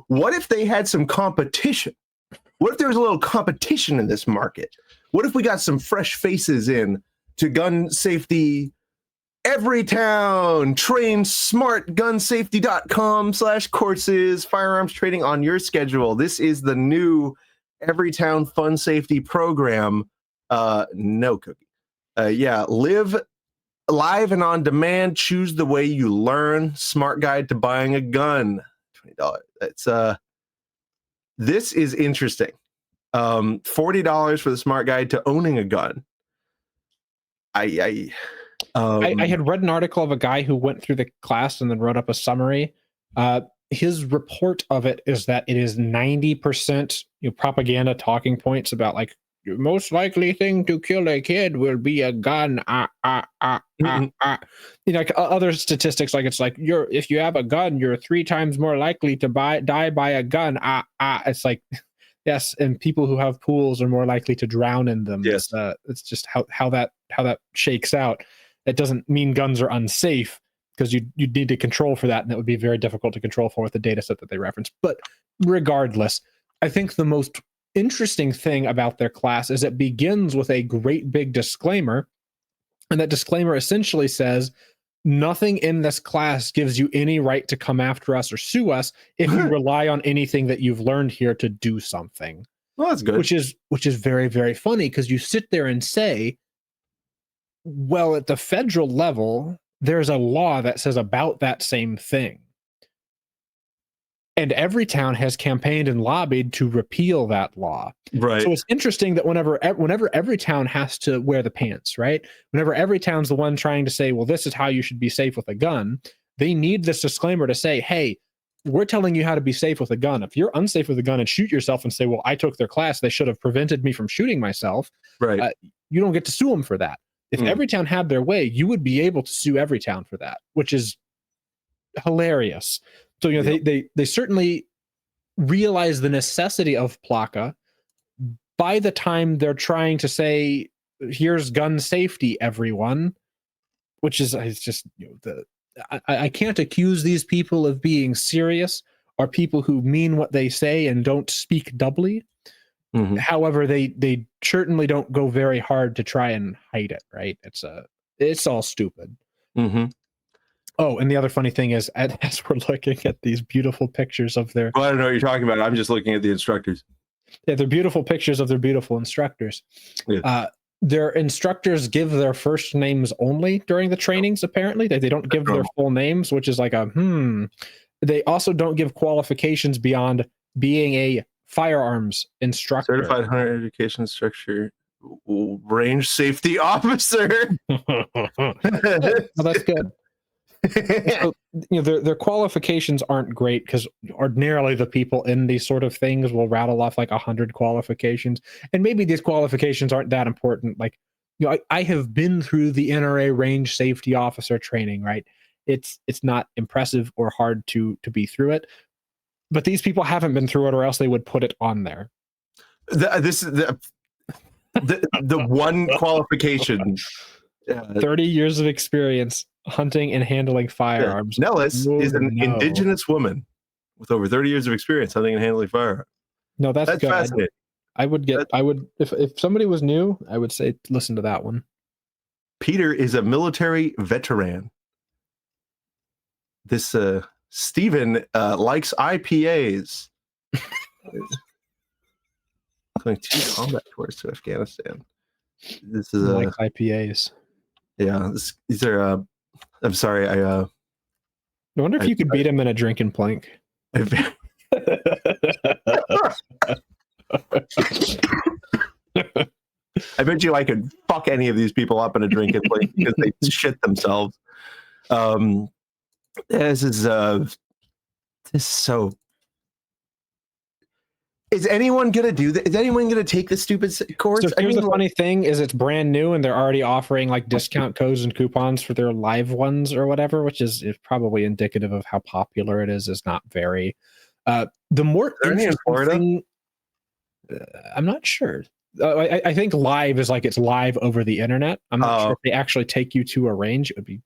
What if they had some competition? What if there was a little competition in this market? What if we got some fresh faces in to gun safety? Everytown, train smart, gunsafety.com/courses, firearms training on your schedule. This is the new Everytown Fun Safety Program. No cookie. Live live and on demand. Choose the way you learn. Smart guide to buying a gun. $20. That's this is interesting. $40 for the smart guide to owning a gun. I had read an article of a guy who went through the class and then wrote up a summary. His report of it is that it is 90% propaganda talking points about like the most likely thing to kill a kid will be a gun. Like other statistics, like it's like if you have a gun, you're 3 times more likely to die by a gun. It's like yes, and people who have pools are more likely to drown in them. Yes. It's just how that shakes out. That doesn't mean guns are unsafe, because you'd need to control for that, and that would be very difficult to control for with the data set that they reference. But regardless, I think the most interesting thing about their class is it begins with a great big disclaimer, and that disclaimer essentially says nothing in this class gives you any right to come after us or sue us if you rely on anything that you've learned here to do something. Well, that's good. Which is very, very funny, because you sit there and say, well, at the federal level, there's a law that says about that same thing. And Everytown has campaigned and lobbied to repeal that law. Right. So it's interesting that whenever Everytown has to wear the pants, right? Whenever Everytown's the one trying to say, well, this is how you should be safe with a gun, they need this disclaimer to say, hey, we're telling you how to be safe with a gun. If you're unsafe with a gun and shoot yourself and say, well, I took their class, they should have prevented me from shooting myself. Right. You don't get to sue them for that. If Everytown had their way, you would be able to sue Everytown for that, which is hilarious. So, they certainly realize the necessity of PLACA by the time they're trying to say, here's gun safety, everyone, which is, it's just, I can't accuse these people of being serious or people who mean what they say and don't speak doubly. Mm-hmm. However, they certainly don't go very hard to try and hide it, right? It's all stupid. Mm-hmm. Oh, and the other funny thing is, as we're looking at these beautiful pictures of their... Well, I don't know what you're talking about. I'm just looking at the instructors. Yeah, they're beautiful pictures of their beautiful instructors. Yeah. Their instructors give their first names only during the trainings, apparently. They don't give their full names, which is like They also don't give qualifications beyond being a firearms instructor. Certified hunter education instructor, range safety officer. Well, that's good. So, their qualifications aren't great, because ordinarily the people in these sort of things will rattle off like 100 qualifications, and maybe these qualifications aren't that important. Like, I have been through the NRA range safety officer training, right? It's not impressive or hard to be through it, but these people haven't been through it, or else they would put it on there. This is the one qualification. 30 years of experience hunting and handling firearms. Nellis is an indigenous woman with over 30 years of experience hunting and handling firearms. No, that's good. Fascinating. I would if somebody was new, I would say listen to that one. Peter is a military veteran. This Steven likes IPAs. Going 2 combat tours to Afghanistan. This is like IPAs. Yeah, these are. I'm sorry. I wonder if you could beat him in a drink and plank. I bet you I could fuck any of these people up in a drink and play because they shit themselves. This is so. Is anyone gonna do that? Is anyone gonna take the stupid course? So here's the funny thing: is it's brand new and they're already offering like discount codes and coupons for their live ones or whatever, which is probably indicative of how popular it is. Not very. The more interesting thing, I'm not sure. I think live is like it's live over the internet. I'm not sure if they actually take you to a range. It would be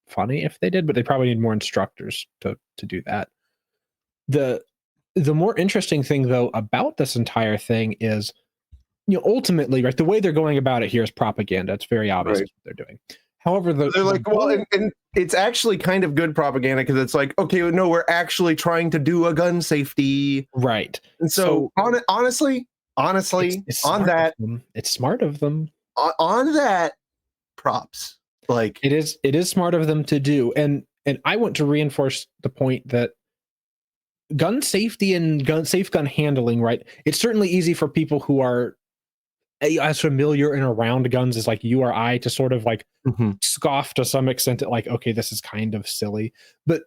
funny if they did, but they probably need more instructors to do that. The more interesting thing, though, about this entire thing is, ultimately, right, the way they're going about it here is propaganda. It's very obvious what they're doing. However, they're like, and it's actually kind of good propaganda because it's like, okay, no, we're actually trying to do a gun safety. Right. And so honestly, it's on that, it's smart of them. On that, props. Like it is smart of them to do. And I want to reinforce the point that gun safety and safe gun handling, right? It's certainly easy for people who are as familiar and around guns as like you or I to sort of like scoff to some extent at like, okay, this is kind of silly. But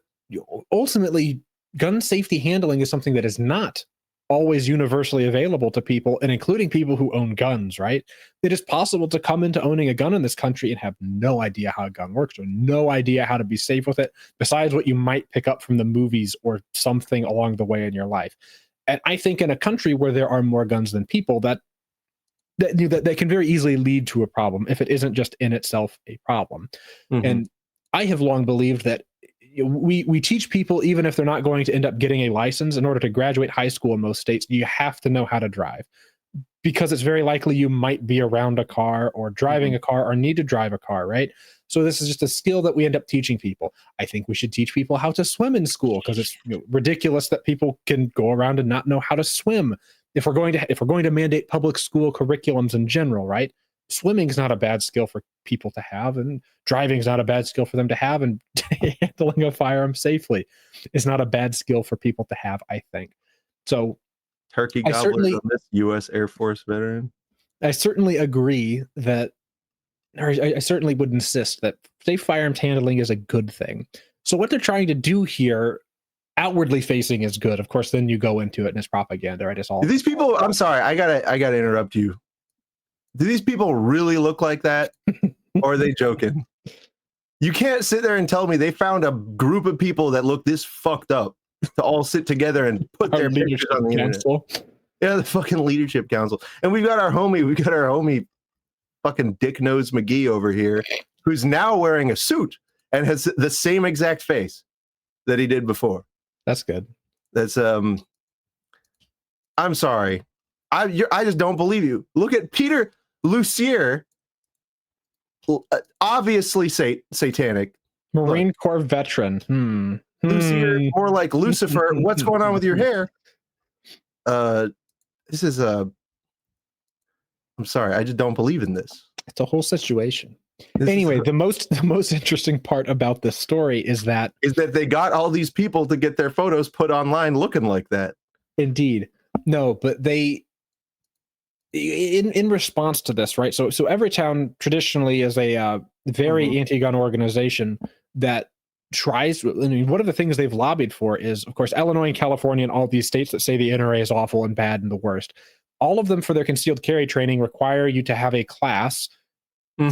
ultimately, gun safety handling is something that is not always universally available to people, and including people who own guns, right? It is possible to come into owning a gun in this country and have no idea how a gun works or no idea how to be safe with it, besides what you might pick up from the movies or something along the way in your life. And I think in a country where there are more guns than people, that can very easily lead to a problem if it isn't just in itself a problem. And I have long believed that we teach people, even if they're not going to end up getting a license, in order to graduate high school in most states, you have to know how to drive, because it's very likely you might be around a car or driving a car or need to drive a car, right? So this is just a skill that we end up teaching people. I think we should teach people how to swim in school, because it's ridiculous that people can go around and not know how to swim. If we're going to mandate public school curriculums in general, right? Swimming is not a bad skill for people to have, and driving is not a bad skill for them to have, and handling a firearm safely is not a bad skill for people to have, I think. So turkey gobblers on this U.S. Air Force veteran. I certainly agree that, or I certainly would insist that safe firearms handling is a good thing. So what they're trying to do here, outwardly facing, is good. Of course, then you go into it and it's propaganda, right? It's all. Do these people, I'm sorry, I gotta interrupt you. Do these people really look like that? Or are they joking? You can't sit there and tell me they found a group of people that look this fucked up to all sit together and put their pictures on the internet. Yeah, the fucking leadership council. And we got our homie fucking Dick Nose McGee over here, who's now wearing a suit and has the same exact face that he did before. That's good. That's I'm sorry. I just don't believe you. Look at Peter Larosiere, obviously satanic. Marine Corps veteran. Larosiere, more like Lucifer. What's going on with your hair? This is I'm sorry. I just don't believe in this. It's a whole situation. Anyway, the most interesting part about this story is that they got all these people to get their photos put online looking like that. Indeed. No, but they in response to this, right? So Everytown traditionally is a very anti-gun organization that tries. I mean, one of the things they've lobbied for is, of course, Illinois and California and all these states that say the NRA is awful and bad and the worst. All of them, for their concealed carry training, require you to have a class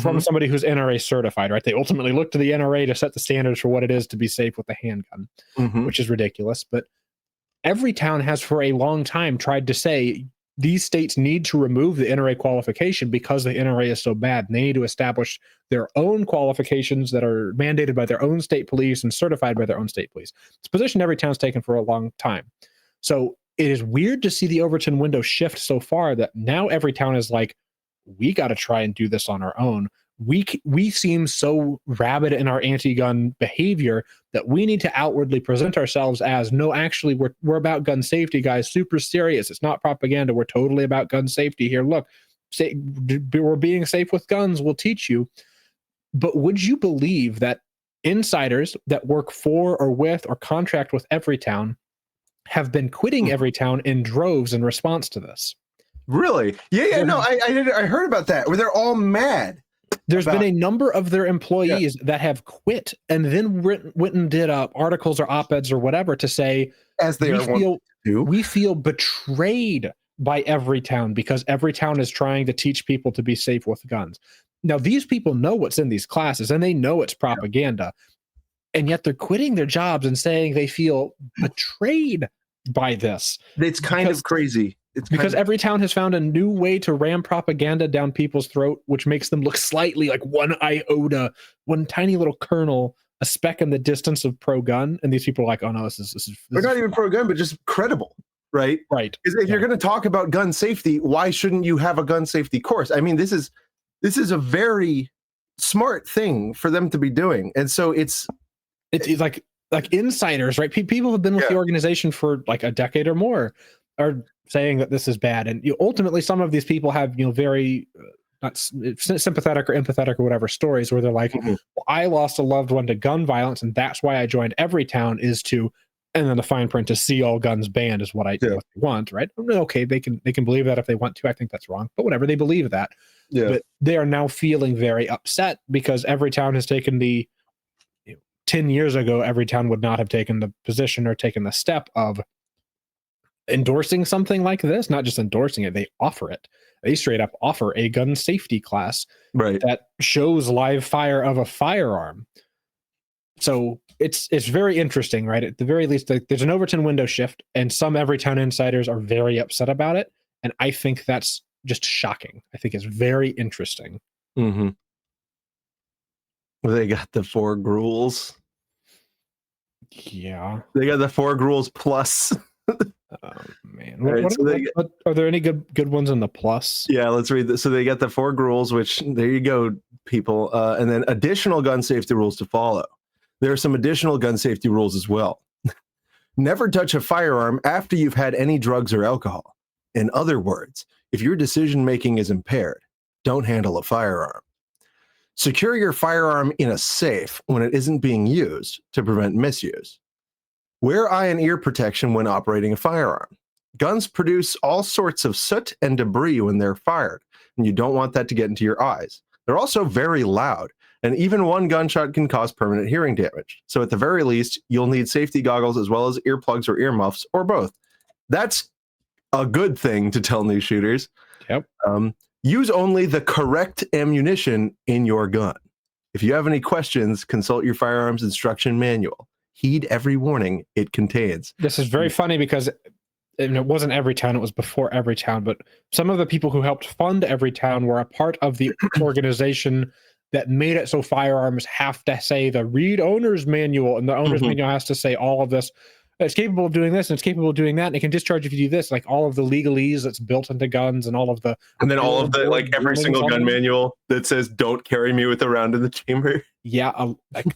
from somebody who's NRA certified, right? They ultimately look to the NRA to set the standards for what it is to be safe with a handgun, which is ridiculous. But Everytown has for a long time tried to say these states need to remove the NRA qualification because the NRA is so bad. And they need to establish their own qualifications that are mandated by their own state police and certified by their own state police. It's a position Everytown's taken for a long time. So it is weird to see the Overton window shift so far that now Everytown is like, we got to try and do this on our own. we seem so rabid in our anti-gun behavior that we need to outwardly present ourselves as, no, actually we're about gun safety, guys, super serious. It's not propaganda. We're totally about gun safety here. Look, we're being safe with guns. We'll teach you. But would you believe that insiders that work for or with or contract with Everytown have been quitting Everytown in droves in response to this? Really? Yeah. No, I heard about that. Where they're all mad. There's been a number of their employees that have quit and then went and did articles or op-eds or whatever to say, as they we feel betrayed by Everytown because Everytown is trying to teach people to be safe with guns. Now, these people know what's in these classes and they know it's propaganda, and yet they're quitting their jobs and saying they feel betrayed by this. It's kind of crazy. It's because Everytown has found a new way to ram propaganda down people's throat, which makes them look slightly like one iota, one tiny little kernel, a speck in the distance of pro-gun. And these people are like, oh no, this is they're not even pro-gun, but just credible, right? Right. Because if you're going to talk about gun safety, why shouldn't you have a gun safety course? I mean, this is a very smart thing for them to be doing. And so it's like insiders, right? People have been with the organization for like a decade or more are saying that this is bad. And ultimately some of these people have, very not sympathetic or empathetic or whatever stories where they're like, well, I lost a loved one to gun violence and that's why I joined Everytown, is to, and then the fine print, to see all guns banned is what I want, right? Okay, they can believe that if they want to. I think that's wrong, but whatever, they believe that. But they are now feeling very upset because Everytown has taken the 10 years ago, Everytown would not have taken the position or taken the step of endorsing something like this. Not just endorsing it, they offer it. They straight up offer a gun safety class that shows live fire of a firearm. So it's very interesting, right? At the very least, there's an Overton window shift, and some Everytown insiders are very upset about it. And I think that's just shocking. I think it's very interesting. Mm-hmm. They got the 4 gruels. Yeah. They got the 4 gruels plus. Oh man. Are there any good ones in the plus? Yeah, let's read this. So they got the 4 gruels, which there you go, people. And then additional gun safety rules to follow. There are some additional gun safety rules as well. Never touch a firearm after you've had any drugs or alcohol. In other words, if your decision making is impaired, don't handle a firearm. Secure your firearm in a safe when it isn't being used to prevent misuse. Wear eye and ear protection when operating a firearm. Guns produce all sorts of soot and debris when they're fired, and you don't want that to get into your eyes. They're also very loud, and even one gunshot can cause permanent hearing damage. So at the very least, you'll need safety goggles as well as earplugs or earmuffs, or both. That's a good thing to tell new shooters. Yep. Use only the correct ammunition in your gun. If you have any questions, consult your firearms instruction manual. Heed every warning it contains. This is very funny because it wasn't Everytown, it was before Everytown, but some of the people who helped fund Everytown were a part of the organization that made it so firearms have to say the read owner's manual, and the owner's manual has to say all of this. It's capable of doing this and it's capable of doing that, and it can discharge if you do this, like all of the legalese that's built into guns and all of the, and then all of the, like every single gun manual that says don't carry me with a round in the chamber. Yeah. Like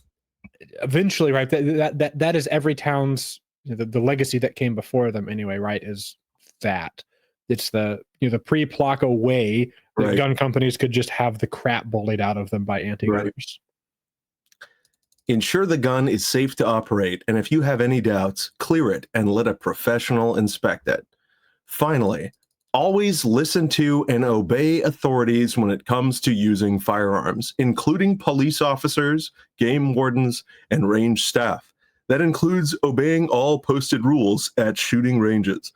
eventually, right. That is Everytown's, the legacy that came before them anyway, right? Is that it's the the pre-Placo way that gun companies could just have the crap bullied out of them by anti-gunners. Ensure the gun is safe to operate, and if you have any doubts, clear it and let a professional inspect it. Finally, always listen to and obey authorities when it comes to using firearms, including police officers, game wardens, and range staff. That includes obeying all posted rules at shooting ranges.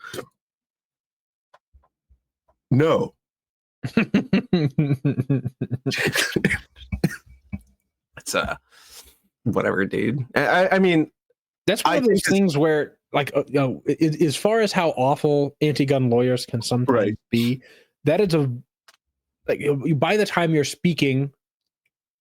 No. It's whatever, dude. I mean, that's one of those things where, like, as far as how awful anti-gun lawyers can sometimes be, that is by the time you're speaking,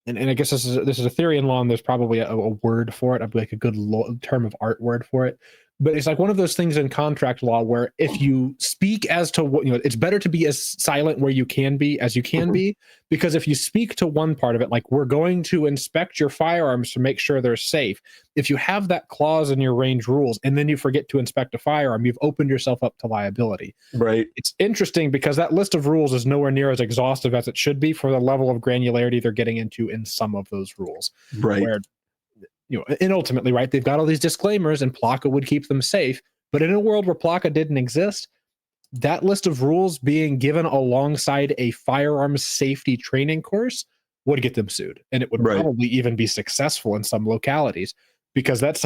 and I guess this is a theory in law, and there's probably a word for it. I'd be like a good term of art word for it. but it's like one of those things in contract law where if you speak as to what, it's better to be as silent where you can be as you can be, because if you speak to one part of it, like we're going to inspect your firearms to make sure they're safe. If you have that clause in your range rules and then you forget to inspect a firearm, you've opened yourself up to liability. Right. It's interesting because that list of rules is nowhere near as exhaustive as it should be for the level of granularity they're getting into in some of those rules. Right. Where, and ultimately, right, they've got all these disclaimers and Plaka would keep them safe. But in a world where Plaka didn't exist, that list of rules being given alongside a firearms safety training course would get them sued. And it would probably even be successful in some localities, because that's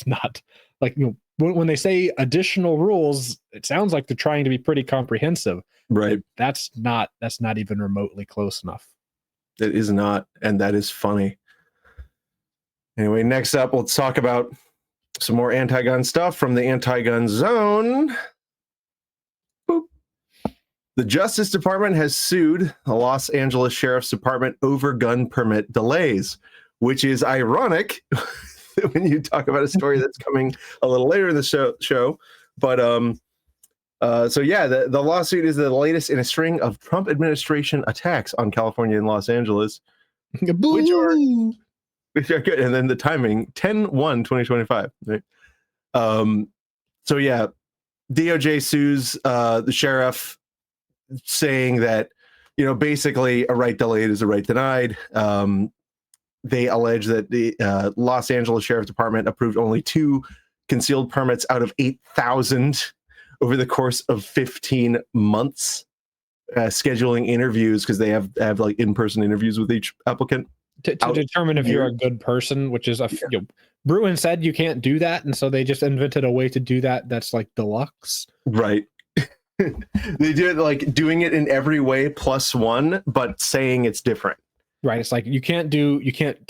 not like, when they say additional rules, it sounds like they're trying to be pretty comprehensive. Right. That's not even remotely close enough. It is not. And that is funny. Anyway, next up, let's talk about some more anti-gun stuff from the anti-gun zone. Boop. The Justice Department has sued the Los Angeles Sheriff's Department over gun permit delays, which is ironic when you talk about a story that's coming a little later in the show. But so yeah, the lawsuit is the latest in a string of Trump administration attacks on California and Los Angeles, which are good. And then the timing, 10/1/2025. Right? So yeah, DOJ sues the sheriff, saying that, basically a right delayed is a right denied. They allege that the Los Angeles Sheriff's Department approved only 2 concealed permits out of 8,000 over the course of 15 months, scheduling interviews because they have like in-person interviews with each applicant. To determine if you're a good person, which is Bruin said you can't do that, and so they just invented a way to do that that's like deluxe. Right. They do it like doing it in every way +1, but saying it's different. Right. It's like you can't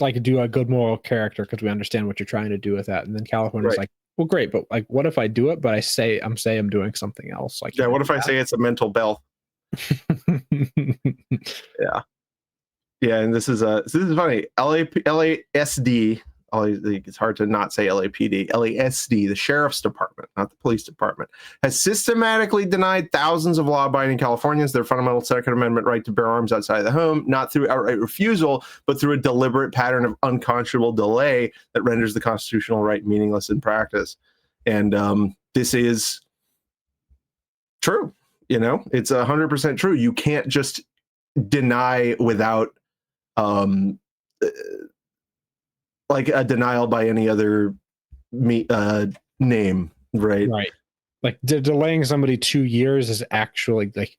like do a good moral character because we understand what you're trying to do with that. And then California's like, well, great, but like, what if I do it, but I say I'm doing something else? Like, yeah, what if I say it's a mental bell? Yeah. Yeah, and this is funny. LASD. It's hard to not say LAPD. LASD, the Sheriff's Department, not the police department, has systematically denied thousands of law-abiding Californians their fundamental Second Amendment right to bear arms outside the home, not through outright refusal, but through a deliberate pattern of unconscionable delay that renders the constitutional right meaningless in practice. And this is true. It's 100% true. You can't just deny without like a denial by any other name, right? Right. Like delaying somebody 2 years is actually like,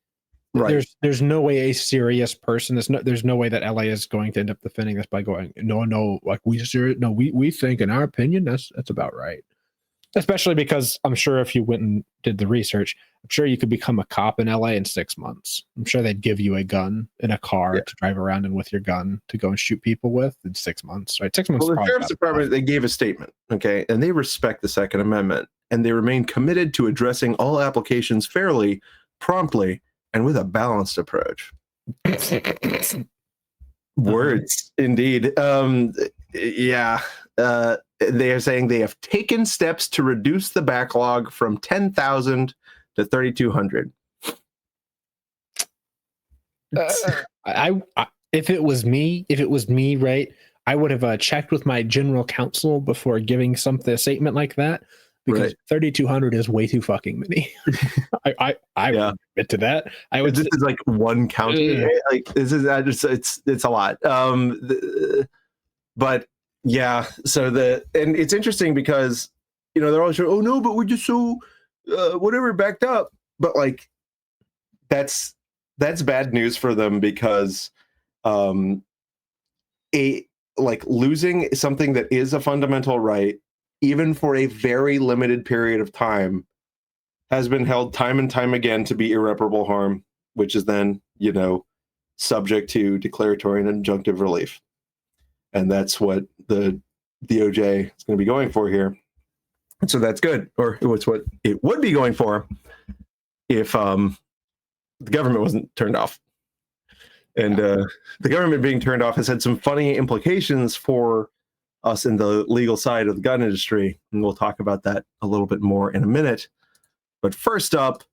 right. There's no way a serious person, there's no way that LA is going to end up defending this by going, no, like we think in our opinion that's about right. Especially because I'm sure if you went and did the research, I'm sure you could become a cop in LA in 6 months. I'm sure they'd give you a gun in a car to drive around in with your gun to go and shoot people with in 6 months, right? 6 months. Well, the Sheriff's Department, they gave a statement, okay, and they respect the Second Amendment, and they remain committed to addressing all applications fairly, promptly, and with a balanced approach. Words, indeed. Yeah. They are saying they have taken steps to reduce the backlog from 10,000 to 3,200. If it was me, right, I would have checked with my general counsel before giving a statement like that, because 3,200 is way too fucking many. I would admit to that. This is like one county. Like this is it's a lot. But yeah, so and it's interesting because they're always saying, oh no, but we're just so whatever backed up. But like that's bad news for them, because losing something that is a fundamental right, even for a very limited period of time, has been held time and time again to be irreparable harm, which is then subject to declaratory and injunctive relief. And that's what the DOJ is going to be going for here. And so that's good, or it's what it would be going for if the government wasn't turned off. And the government being turned off has had some funny implications for us in the legal side of the gun industry. And we'll talk about that a little bit more in a minute. But first up,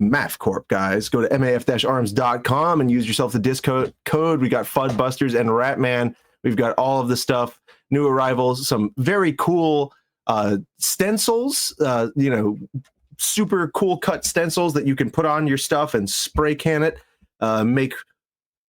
MAF Corp, guys. Go to maf-arms.com and use yourself the discount code. We got Fudbusters and Ratman. We've got all of the stuff, new arrivals, some very cool stencils, super cool cut stencils that you can put on your stuff and spray can it, make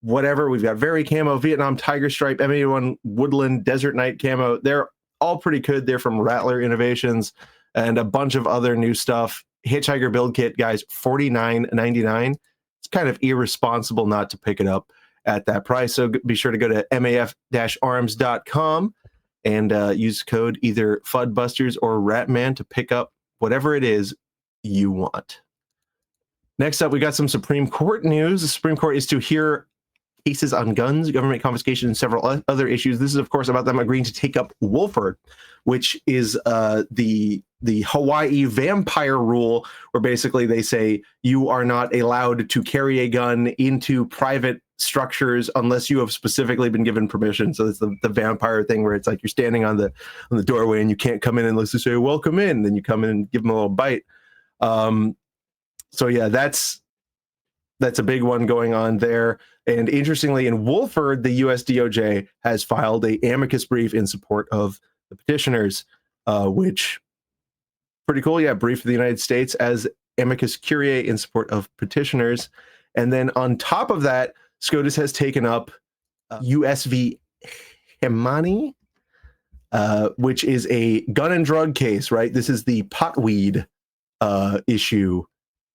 whatever. We've got very camo, Vietnam Tiger Stripe, M81 Woodland Desert Night camo. They're all pretty good. They're from Rattler Innovations and a bunch of other new stuff. Hitchhiker build kit, guys, $49.99. It's kind of irresponsible not to pick it up at that price. So be sure to go to maf-arms.com and use code either Fudbusters or Ratman to pick up whatever it is you want. Next up, we got some Supreme Court news. The Supreme Court is to hear cases on guns, government confiscation, and several other issues. This is, of course, about them agreeing to take up Wolford, which is the Hawaii vampire rule, where basically they say you are not allowed to carry a gun into private structures unless you have specifically been given permission. So it's the vampire thing where it's like you're standing on the doorway and you can't come in unless you say welcome in. Then you come in and give them a little bite. So yeah, that's a big one going on there. And interestingly, in Wolford, the US DOJ has filed a amicus brief in support of the petitioners, which pretty cool. Yeah, brief for the United States as amicus curiae in support of petitioners. And then on top of that, SCOTUS has taken up USV Hemani, which is a gun and drug case, right? This is the potweed issue,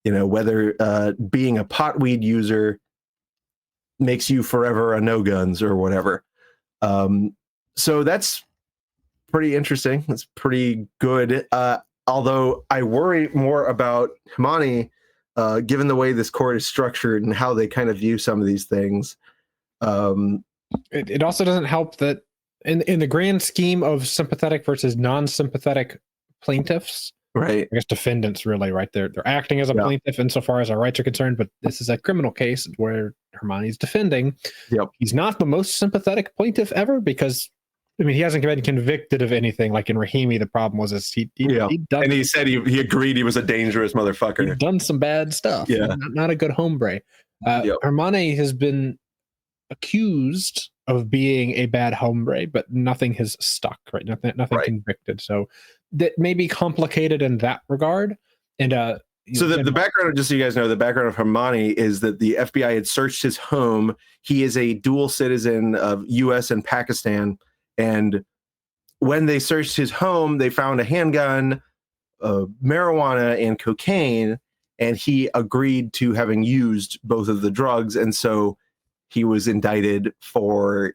whether being a potweed user makes you forever a no guns or whatever. So that's pretty interesting. That's pretty good. Although I worry more about Hemani, given the way this court is structured and how they kind of view some of these things. It also doesn't help that in the grand scheme of sympathetic versus non-sympathetic plaintiffs, right? I guess defendants, really, right? They're acting as a plaintiff insofar as our rights are concerned, but this is a criminal case where Hermione's defending. Yep. He's not the most sympathetic plaintiff ever because, he hasn't been convicted of anything. Like in Rahimi, the problem was he'd done, and he said he agreed he was a dangerous motherfucker. He'd done some bad stuff. Yeah, not a good hombre. Hermione has been accused of being a bad hombre, but nothing has stuck. Right? Nothing right. Convicted. So that may be complicated in that regard. And so the background, just so you guys know, the background of Hermione is that the FBI had searched his home. He is a dual citizen of U.S. and Pakistan. And when they searched his home, they found a handgun, marijuana, and cocaine. And he agreed to having used both of the drugs. And so he was indicted for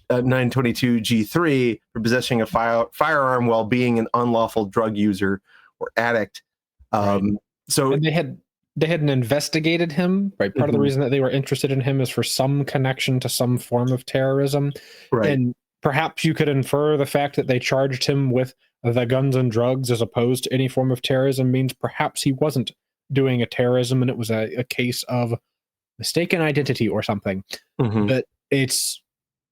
922 G3 for possessing a firearm while being an unlawful drug user or addict. So and they hadn't investigated him, right? Part of the reason that they were interested in him is for some connection to some form of terrorism. Right. And perhaps you could infer the fact that they charged him with the guns and drugs as opposed to any form of terrorism means perhaps he wasn't doing a terrorism and it was a case of mistaken identity or something. But it's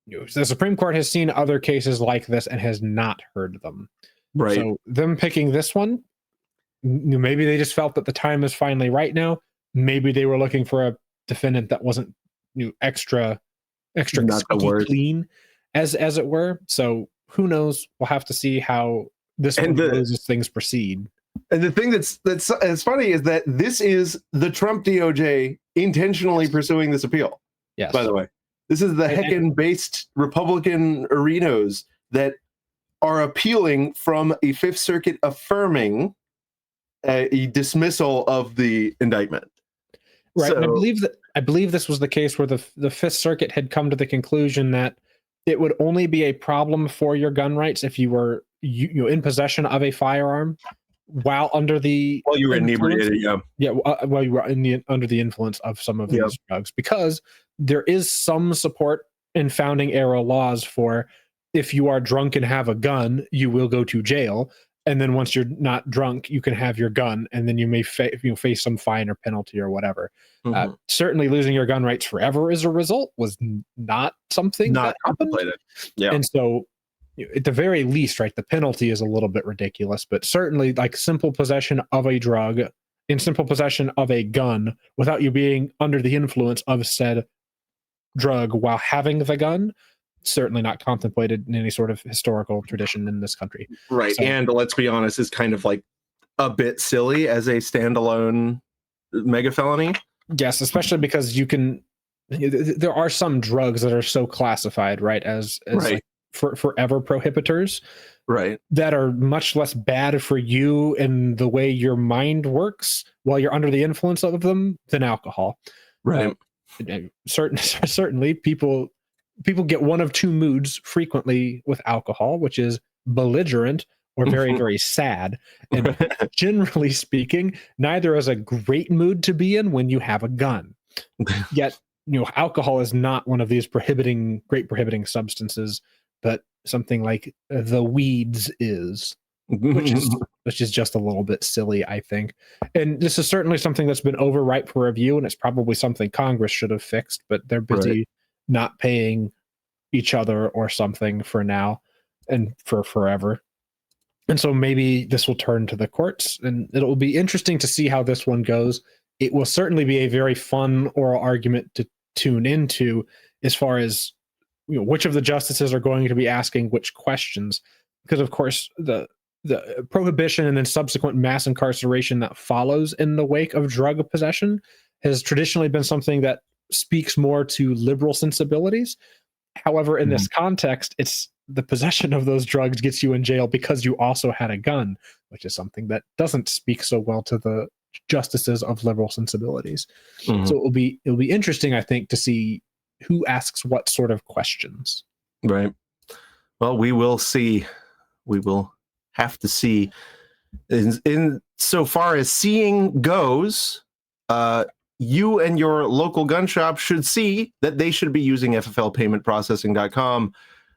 the Supreme Court has seen other cases like this and has not heard them. Right. So them picking this one, maybe they just felt that the time is finally right now. Maybe they were looking for a defendant that wasn't extra squeaky clean, as it were. So who knows? We'll have to see how this one goes as things proceed. And the thing that's funny is that this is the Trump DOJ intentionally pursuing this appeal. Yes. By the way, this is the heckin' Republican arenos that are appealing from a Fifth Circuit affirming a dismissal of the indictment. Right. So, and I believe this was the case where the Fifth Circuit had come to the conclusion that it would only be a problem for your gun rights if you were in possession of a firearm while you were inebriated. While you were under the influence of some of these drugs, because there is some support in founding era laws for if you are drunk and have a gun, you will go to jail. and then once you're not drunk, you can have your gun, and then you may face some fine or penalty or whatever. Certainly, losing your gun rights forever as a result was not something Not that happened. contemplated. Yeah. And so, at the very least, right, the penalty is a little bit ridiculous, but certainly, like, simple possession of a drug in simple possession of a gun without you being under the influence of said drug while having the gun, certainly not contemplated in any sort of historical tradition in this country. Right. So, and let's be honest, is kind of like a bit silly as a standalone mega felony. Yes, especially because there are some drugs that are so classified, right, as right. Like forever prohibitors, right, that are much less bad for you and the way your mind works while you're under the influence of them than alcohol. Right. Certainly people get one of two moods frequently with alcohol, which is belligerent or very, very sad. And generally speaking, neither is a great mood to be in when you have a gun. Yet, alcohol is not one of these great prohibiting substances, but something like the weeds is, which is just a little bit silly, I think. And this is certainly something that's been overripe for review, and it's probably something Congress should have fixed, but they're busy not paying each other or something for now and for forever. And so maybe this will turn to the courts, and it will be interesting to see how this one goes. It will certainly be a very fun oral argument to tune into, as far as which of the justices are going to be asking which questions, because of course the prohibition and then subsequent mass incarceration that follows in the wake of drug possession has traditionally been something that speaks more to liberal sensibilities. However, in this context, it's the possession of those drugs gets you in jail because you also had a gun, which is something that doesn't speak so well to the justices of liberal sensibilities. So it'll be interesting, I think, to see who asks what sort of questions. Right. Well, we will see. We will have to see. In so far as seeing goes, you and your local gun shop should see that they should be using FFLpaymentprocessing.com.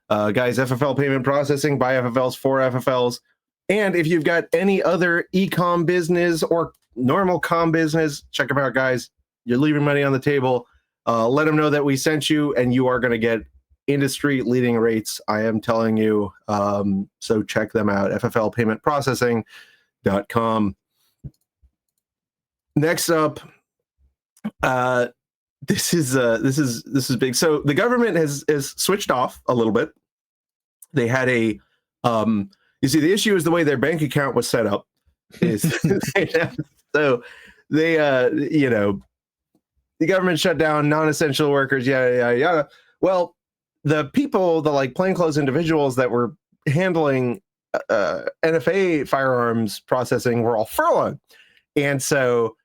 Guys, FFL Payment Processing, by FFLs, for FFLs. And if you've got any other e-com business or normal com business, check them out, guys. You're leaving money on the table. Let them know that we sent you, and you are going to get industry-leading rates, I am telling you. So check them out, FFLpaymentprocessing.com. Next up, this is big. So the government has switched off a little bit. They had a you see, the issue is the way their bank account was set up. So they the government shut down non-essential workers, yada yada yada. Well, the people, the like plainclothes individuals that were handling NFA firearms processing were all furloughed, and so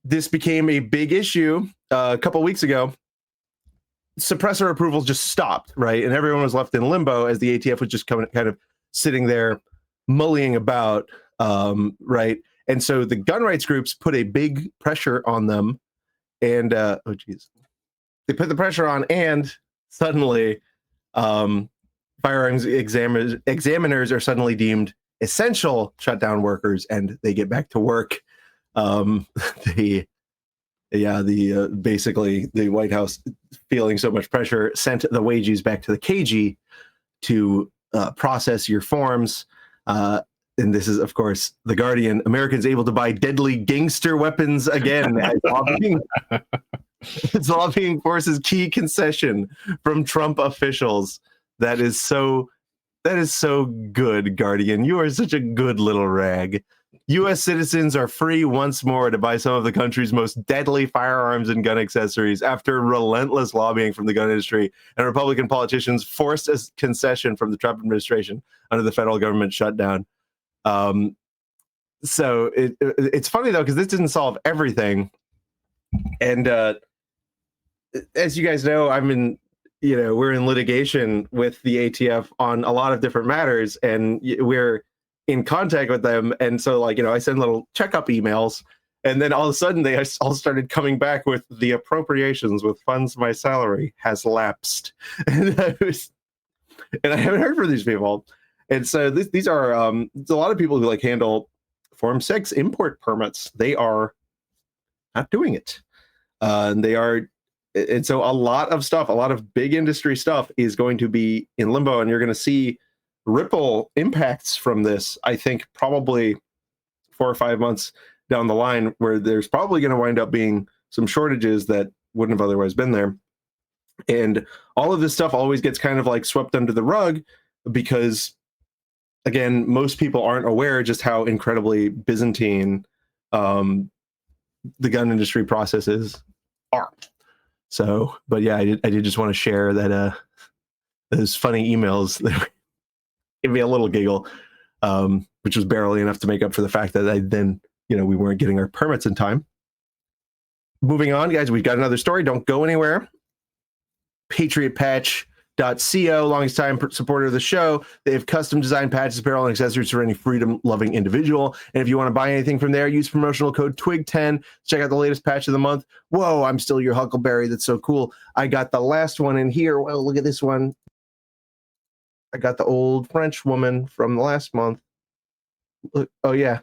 this became a big issue a couple weeks ago. Suppressor approvals just stopped, right? And everyone was left in limbo as the ATF was just kind of sitting there mullying about, right? And so the gun rights groups put a big pressure on them, and they put the pressure on, and suddenly firearms examiners are suddenly deemed essential shutdown workers, and they get back to work. Basically the White House, feeling so much pressure, sent the wages back to the KG to process your forms. And this is, of course, The Guardian. Americans able to buy deadly gangster weapons again. As lobbying forces key concession from Trump officials. That is so good, Guardian. You are such a good little rag. U.S. citizens are free once more to buy some of the country's most deadly firearms and gun accessories after relentless lobbying from the gun industry and Republican politicians forced a concession from the Trump administration under the federal government shutdown. So it's funny, though, because this didn't solve everything. And as you guys know, we're in litigation with the ATF on a lot of different matters, and we're in contact with them. And so, I send little checkup emails, and then all of a sudden they all started coming back with the appropriations with funds my salary has lapsed. And I haven't heard from these people. And so these are there's a lot of people who like handle Form 6 import permits. They are not doing it. And they are, and so a lot of stuff, a lot of big industry stuff is going to be in limbo, and you're going to see ripple impacts from this, I think, probably 4 or 5 months down the line, where there's probably going to wind up being some shortages that wouldn't have otherwise been there. And all of this stuff always gets kind of like swept under the rug because, again, most people aren't aware just how incredibly Byzantine the gun industry processes are. So, but yeah, I did just want to share that those funny emails that gave me a little giggle, which was barely enough to make up for the fact that we weren't getting our permits in time. Moving on, guys, we've got another story. Don't go anywhere. PatriotPatch.co, longest time supporter of the show. They have custom designed patches, apparel, and accessories for any freedom-loving individual. And if you want to buy anything from there, use promotional code TWIG10. Check out the latest patch of the month. Whoa, I'm still your Huckleberry. That's so cool. I got the last one in here. Well, look at this one. I got the old French woman from the last month. Look, oh yeah,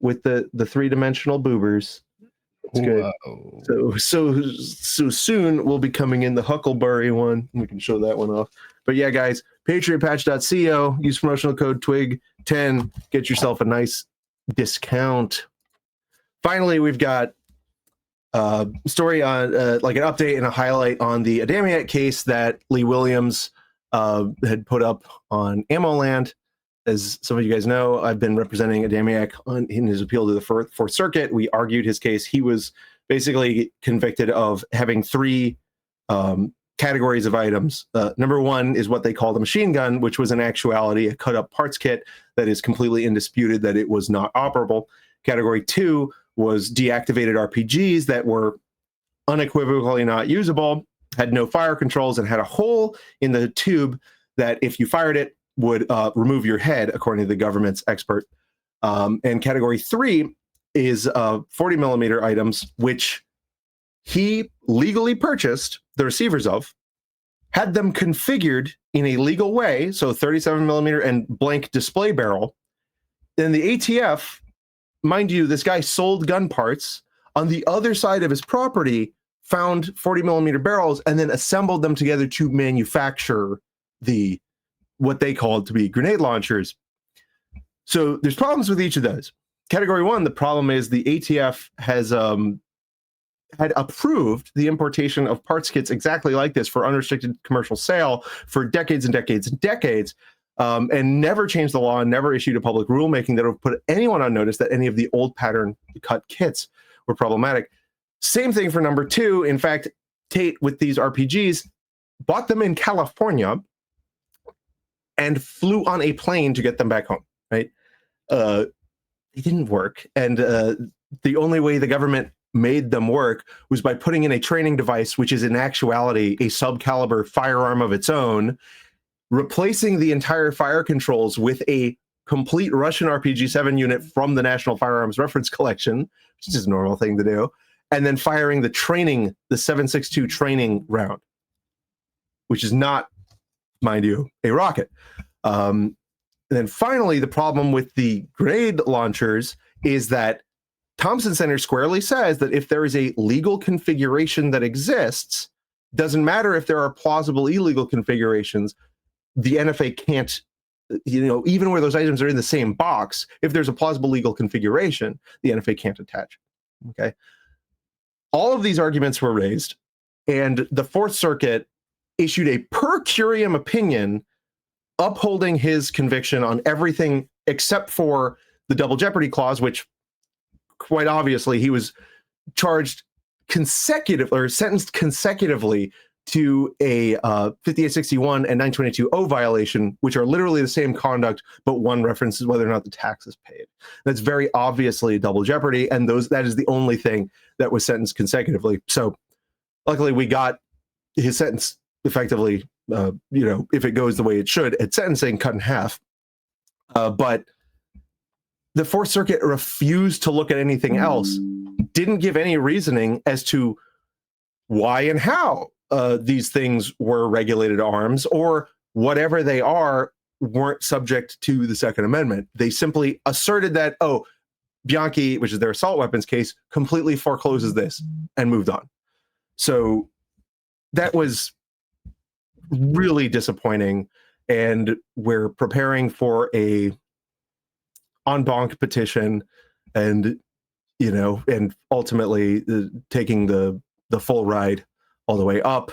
with the three-dimensional boobers. It's good. So soon we'll be coming in the Huckleberry one. We can show that one off. But yeah, guys, PatriotPatch.co. Use promotional code TWIG10. Get yourself a nice discount. Finally, we've got a story on like an update and a highlight on the Adamiak case that Lee Williams had put up on AmmoLand. As some of you guys know, I've been representing Adamiak in his appeal to the Fourth Circuit. We argued his case. He was basically convicted of having 3 categories of items. Number 1 is what they call the machine gun, which was in actuality a cut-up parts kit that is completely indisputed that it was not operable. Category 2 was deactivated RPGs that were unequivocally not usable, had no fire controls, and had a hole in the tube that if you fired it, would remove your head, according to the government's expert. And category 3 is 40 millimeter items, which he legally purchased the receivers of, had them configured in a legal way, so 37 millimeter and blank display barrel. Then the ATF, mind you, this guy sold gun parts. On the other side of his property, found 40 millimeter barrels and then assembled them together to manufacture what they called to be grenade launchers. So there's problems with each of those. Category 1, the problem is the ATF has had approved the importation of parts kits exactly like this for unrestricted commercial sale for decades and decades and decades, and never changed the law and never issued a public rulemaking that would put anyone on notice that any of the old pattern cut kits were problematic. Same thing for number 2. In fact, Tate, with these RPGs, bought them in California and flew on a plane to get them back home, right? It didn't work. And the only way the government made them work was by putting in a training device, which is in actuality a sub-caliber firearm of its own, replacing the entire fire controls with a complete Russian RPG-7 unit from the National Firearms Reference Collection, which is a normal thing to do, and then firing the 7.62 training round, which is not, mind you, a rocket. And then finally, the problem with the grenade launchers is that Thompson Center squarely says that if there is a legal configuration that exists, doesn't matter if there are plausible illegal configurations, the NFA can't, even where those items are in the same box, if there's a plausible legal configuration, the NFA can't attach. Okay. All of these arguments were raised, and the Fourth Circuit issued a per curiam opinion upholding his conviction on everything except for the double jeopardy clause, which quite obviously he was charged sentenced consecutively to a 5861 and 922-0 violation, which are literally the same conduct, but one references whether or not the tax is paid. That's very obviously double jeopardy, and that is the only thing that was sentenced consecutively. So luckily we got his sentence effectively, if it goes the way it should at sentencing, cut in half. But the Fourth Circuit refused to look at anything else, didn't give any reasoning as to why and how these things were regulated arms, or whatever they are, weren't subject to the Second Amendment. They simply asserted that, oh, Bianchi, which is their assault weapons case, completely forecloses this and moved on. So that was really disappointing. And we're preparing for a en banc petition and, and ultimately taking the full ride all the way up.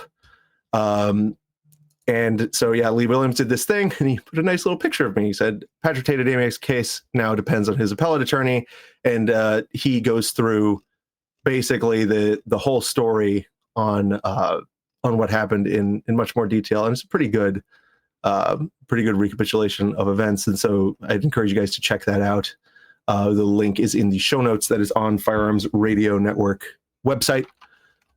And so, yeah, Lee Williams did this thing, and he put a nice little picture of me. He said, Patrick Tate Adamiak's case now depends on his appellate attorney. And he goes through basically the whole story on what happened in much more detail. And it's a pretty good recapitulation of events. And so I'd encourage you guys to check that out. The link is in the show notes that is on Firearms Radio Network website.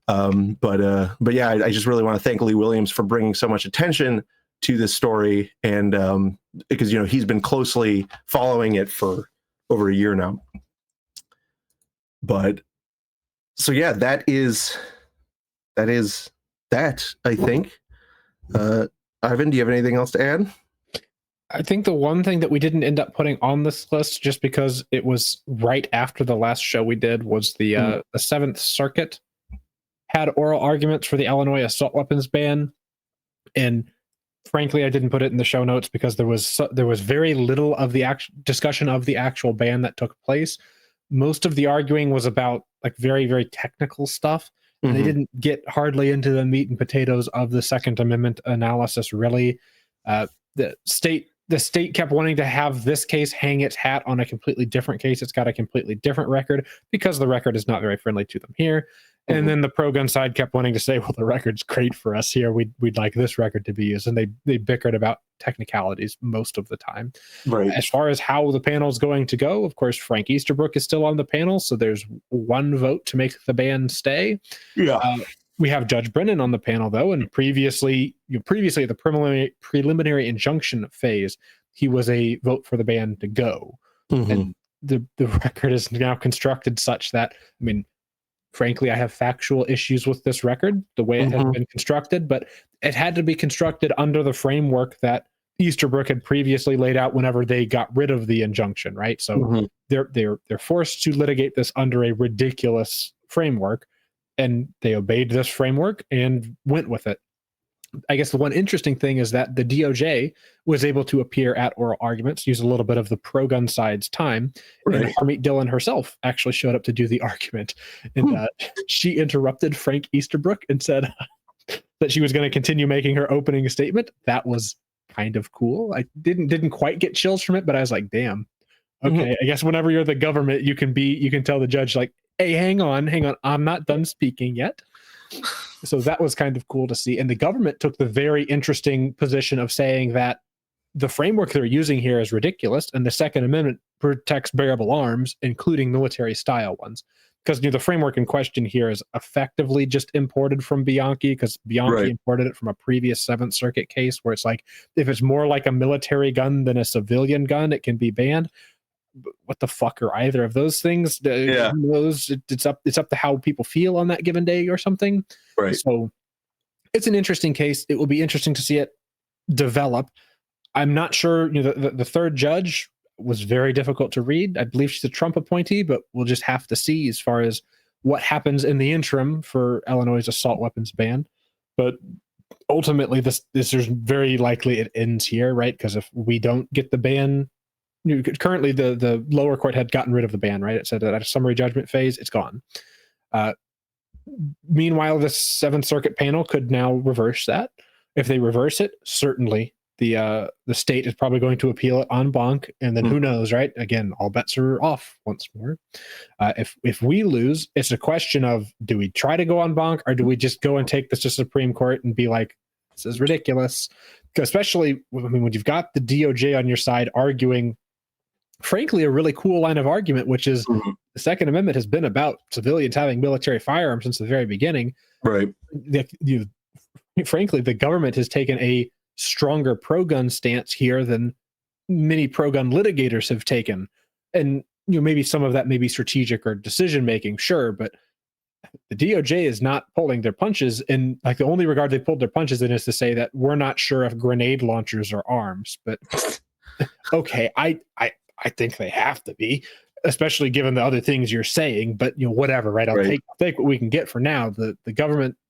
But yeah, I just really want to thank Lee Williams for bringing so much attention to this story, and because he's been closely following it for over a year now. But so yeah, that is that, I think. Ivan, do you have anything else to add? I think the one thing that we didn't end up putting on this list, just because it was right after the last show we did, was the Seventh Circuit had oral arguments for the Illinois assault weapons ban, and frankly, I didn't put it in the show notes because there was very little of the discussion of the actual ban that took place. Most of the arguing was about like very, very technical stuff. Mm-hmm. They didn't get hardly into the meat and potatoes of the Second Amendment analysis. Really, the state kept wanting to have this case hang its hat on a completely different case. It's got a completely different record because the record is not very friendly to them here. And then the pro-gun side kept wanting to say, well, the record's great for us here. We'd like this record to be used. And they bickered about technicalities most of the time. Right. As far as how the panel is going to go, of course, Frank Easterbrook is still on the panel. So there's one vote to make the ban stay. Yeah. We have Judge Brennan on the panel, though. And previously at the preliminary injunction phase, he was a vote for the ban to go. Mm-hmm. And the record is now constructed such that, I mean, frankly, I have factual issues with this record, the way it has been constructed, but it had to be constructed under the framework that Easterbrook had previously laid out whenever they got rid of the injunction, right? So they're forced to litigate this under a ridiculous framework, and they obeyed this framework and went with it. I guess the one interesting thing is that the DOJ was able to appear at oral arguments, use a little bit of the pro-gun side's time, right. And Harmeet Dillon herself actually showed up to do the argument. And she interrupted Frank Easterbrook and said that she was going to continue making her opening statement. That was kind of cool. I didn't quite get chills from it, but I was like, damn. Okay, I guess whenever you're the government, you can tell the judge, like, hey, hang on, I'm not done speaking yet. So that was kind of cool to see. And the government took the very interesting position of saying that the framework they're using here is ridiculous, and the Second Amendment protects bearable arms, including military style ones. Because the framework in question here is effectively just imported from Bianchi, because Bianchi imported it from a previous Seventh Circuit case where it's like, if it's more like a military gun than a civilian gun, it can be banned. What the fuck are either of those things? It's up to how people feel on that given day or something. Right. So it's an interesting case. It will be interesting to see it develop. I'm not sure. The third judge was very difficult to read. I believe she's a Trump appointee, but we'll just have to see as far as what happens in the interim for Illinois' assault weapons ban. But ultimately, this is very likely it ends here, right? Because if we don't get the ban. Currently, the lower court had gotten rid of the ban, right? It said that at a summary judgment phase, it's gone. Meanwhile, the Seventh Circuit panel could now reverse that. If they reverse it, certainly the state is probably going to appeal it en banc, and then who knows, right? Again, all bets are off once more. If we lose, it's a question of, do we try to go en banc, or do we just go and take this to Supreme Court and be like, this is ridiculous? Especially, when you've got the DOJ on your side arguing, frankly, a really cool line of argument, which is the Second Amendment has been about civilians having military firearms since the very beginning. Right. Frankly, the government has taken a stronger pro-gun stance here than many pro-gun litigators have taken. And maybe some of that may be strategic or decision-making, sure, but the DOJ is not pulling their punches, and like the only regard they pulled their punches in is to say that we're not sure if grenade launchers are arms. But okay, I think they have to be, especially given the other things you're saying. But whatever, right? I'll take what we can get for now. The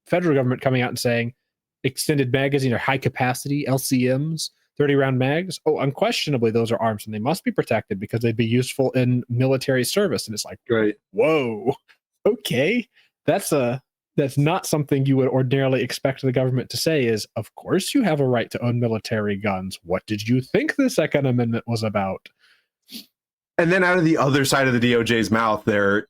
federal government coming out and saying extended magazine or high capacity LCMs, 30-round mags. Oh, unquestionably, those are arms, and they must be protected because they'd be useful in military service. And it's like, whoa, okay, that's not something you would ordinarily expect the government to say. Is of course you have a right to own military guns. What did you think the Second Amendment was about? And then out of the other side of the DOJ's mouth, they're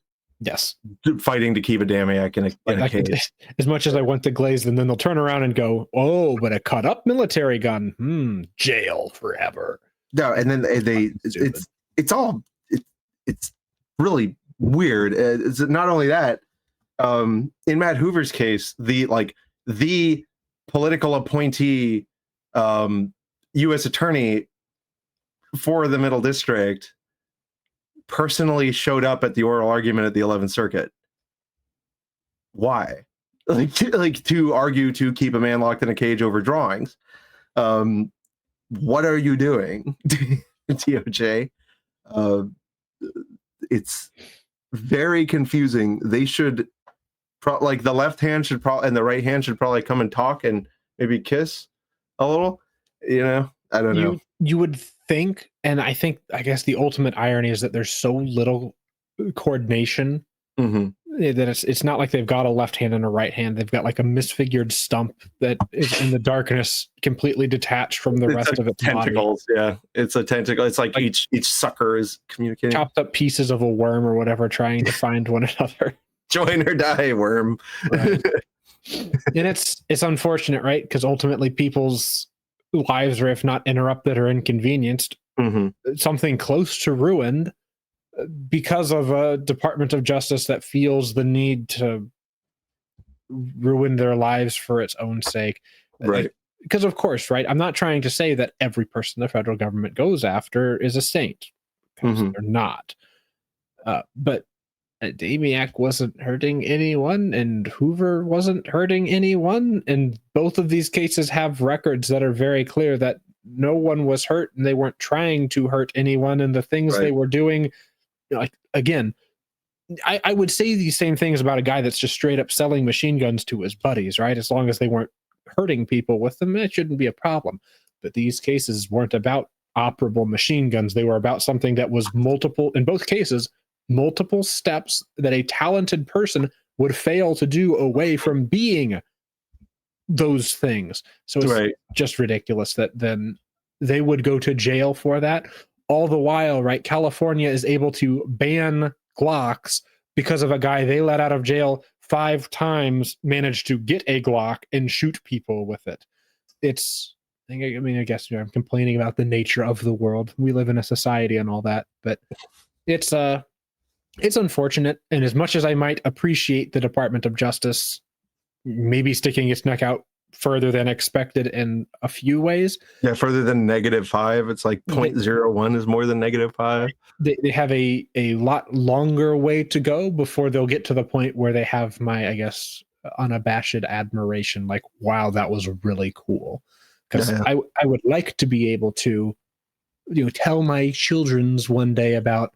fighting to keep Adamiak in a cage. As much as I want to glaze them, then they'll turn around and go, "Oh, but a cut up military gun, jail forever." No, and then it's really weird. It's not only that. In Matt Hoover's case, the political appointee U.S. attorney for the Middle District personally showed up at the oral argument at the 11th Circuit. Why? Like to argue to keep a man locked in a cage over drawings. What are you doing, DOJ? It's very confusing. They should the left hand should probably and the right hand should probably come and talk and maybe kiss a little. I don't know. You would think, and I guess the ultimate irony is that there's so little coordination that it's not like they've got a left hand and a right hand. They've got like a misfigured stump that is in the darkness, completely detached from the rest of its tentacles. body. Yeah, it's a tentacle. It's like each sucker is communicating. Chopped up pieces of a worm or whatever, trying to find one another. Join or die, worm. Right. And it's unfortunate, right? Because ultimately people's lives are, if not interrupted or inconvenienced, something close to ruined because of a Department of Justice that feels the need to ruin their lives for its own sake. Right. Because of course, right? I'm not trying to say that every person the federal government goes after is a saint, because they're not. But Adamiak wasn't hurting anyone, and Hoover wasn't hurting anyone, and both of these cases have records that are very clear that no one was hurt, and they weren't trying to hurt anyone, and the things they were doing, like, again, I would say these same things about a guy that's just straight up selling machine guns to his buddies, right? As long as they weren't hurting people with them, it shouldn't be a problem. But these cases weren't about operable machine guns. They were about something that was in both cases, multiple steps that a talented person would fail to do away from being those things. So it's just ridiculous that then they would go to jail for that. All the while, right, California is able to ban Glocks because of a guy they let out of jail 5 times managed to get a Glock and shoot people with it. I guess I'm complaining about the nature of the world. We live in a society and all that, but it's unfortunate. And as much as I might appreciate the Department of Justice maybe sticking its neck out further than expected in a few ways. Yeah, further than -5. It's like 0.01 is more than -5. They have a lot longer way to go before they'll get to the point where they have my, I guess, unabashed admiration. Like, wow, that was really cool. Because I would like to be able to, tell my children's one day about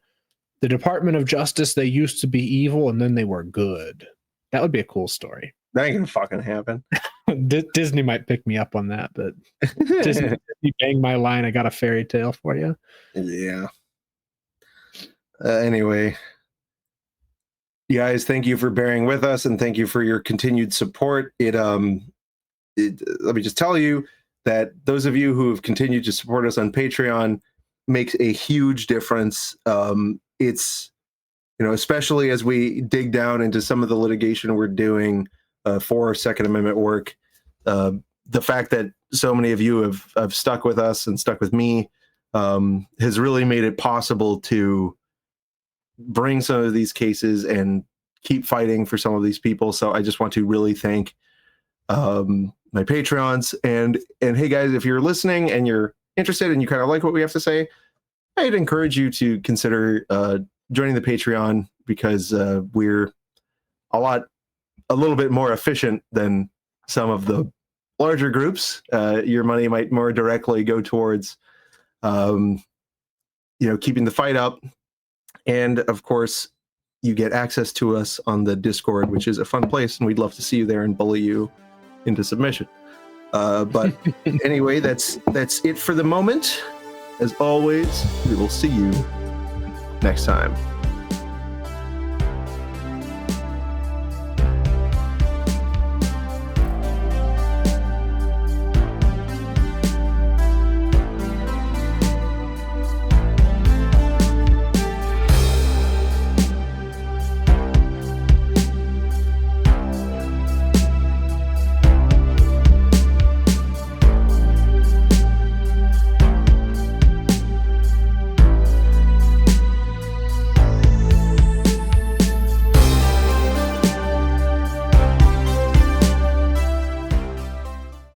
the Department of Justice. They used to be evil and then they were good. That would be a cool story. That ain't gonna fucking happen. Disney might pick me up on that, but Disney bang my line. I got a fairy tale for you. Yeah. Anyway, you guys, thank you for bearing with us, and thank you for your continued support. Let me just tell you that those of you who have continued to support us on Patreon makes a huge difference. It's, especially as we dig down into some of the litigation we're doing for Second Amendment work, the fact that so many of you have stuck with us and stuck with me has really made it possible to bring some of these cases and keep fighting for some of these people. So I just want to really thank my Patreons. And hey guys, if you're listening and you're interested and you kind of like what we have to say, I'd encourage you to consider joining the Patreon, because we're a lot a little bit more efficient than some of the larger groups. Your money might more directly go towards, keeping the fight up. And of course, you get access to us on the Discord, which is a fun place, and we'd love to see you there and bully you into submission. But anyway, that's it for the moment. As always, we will see you next time.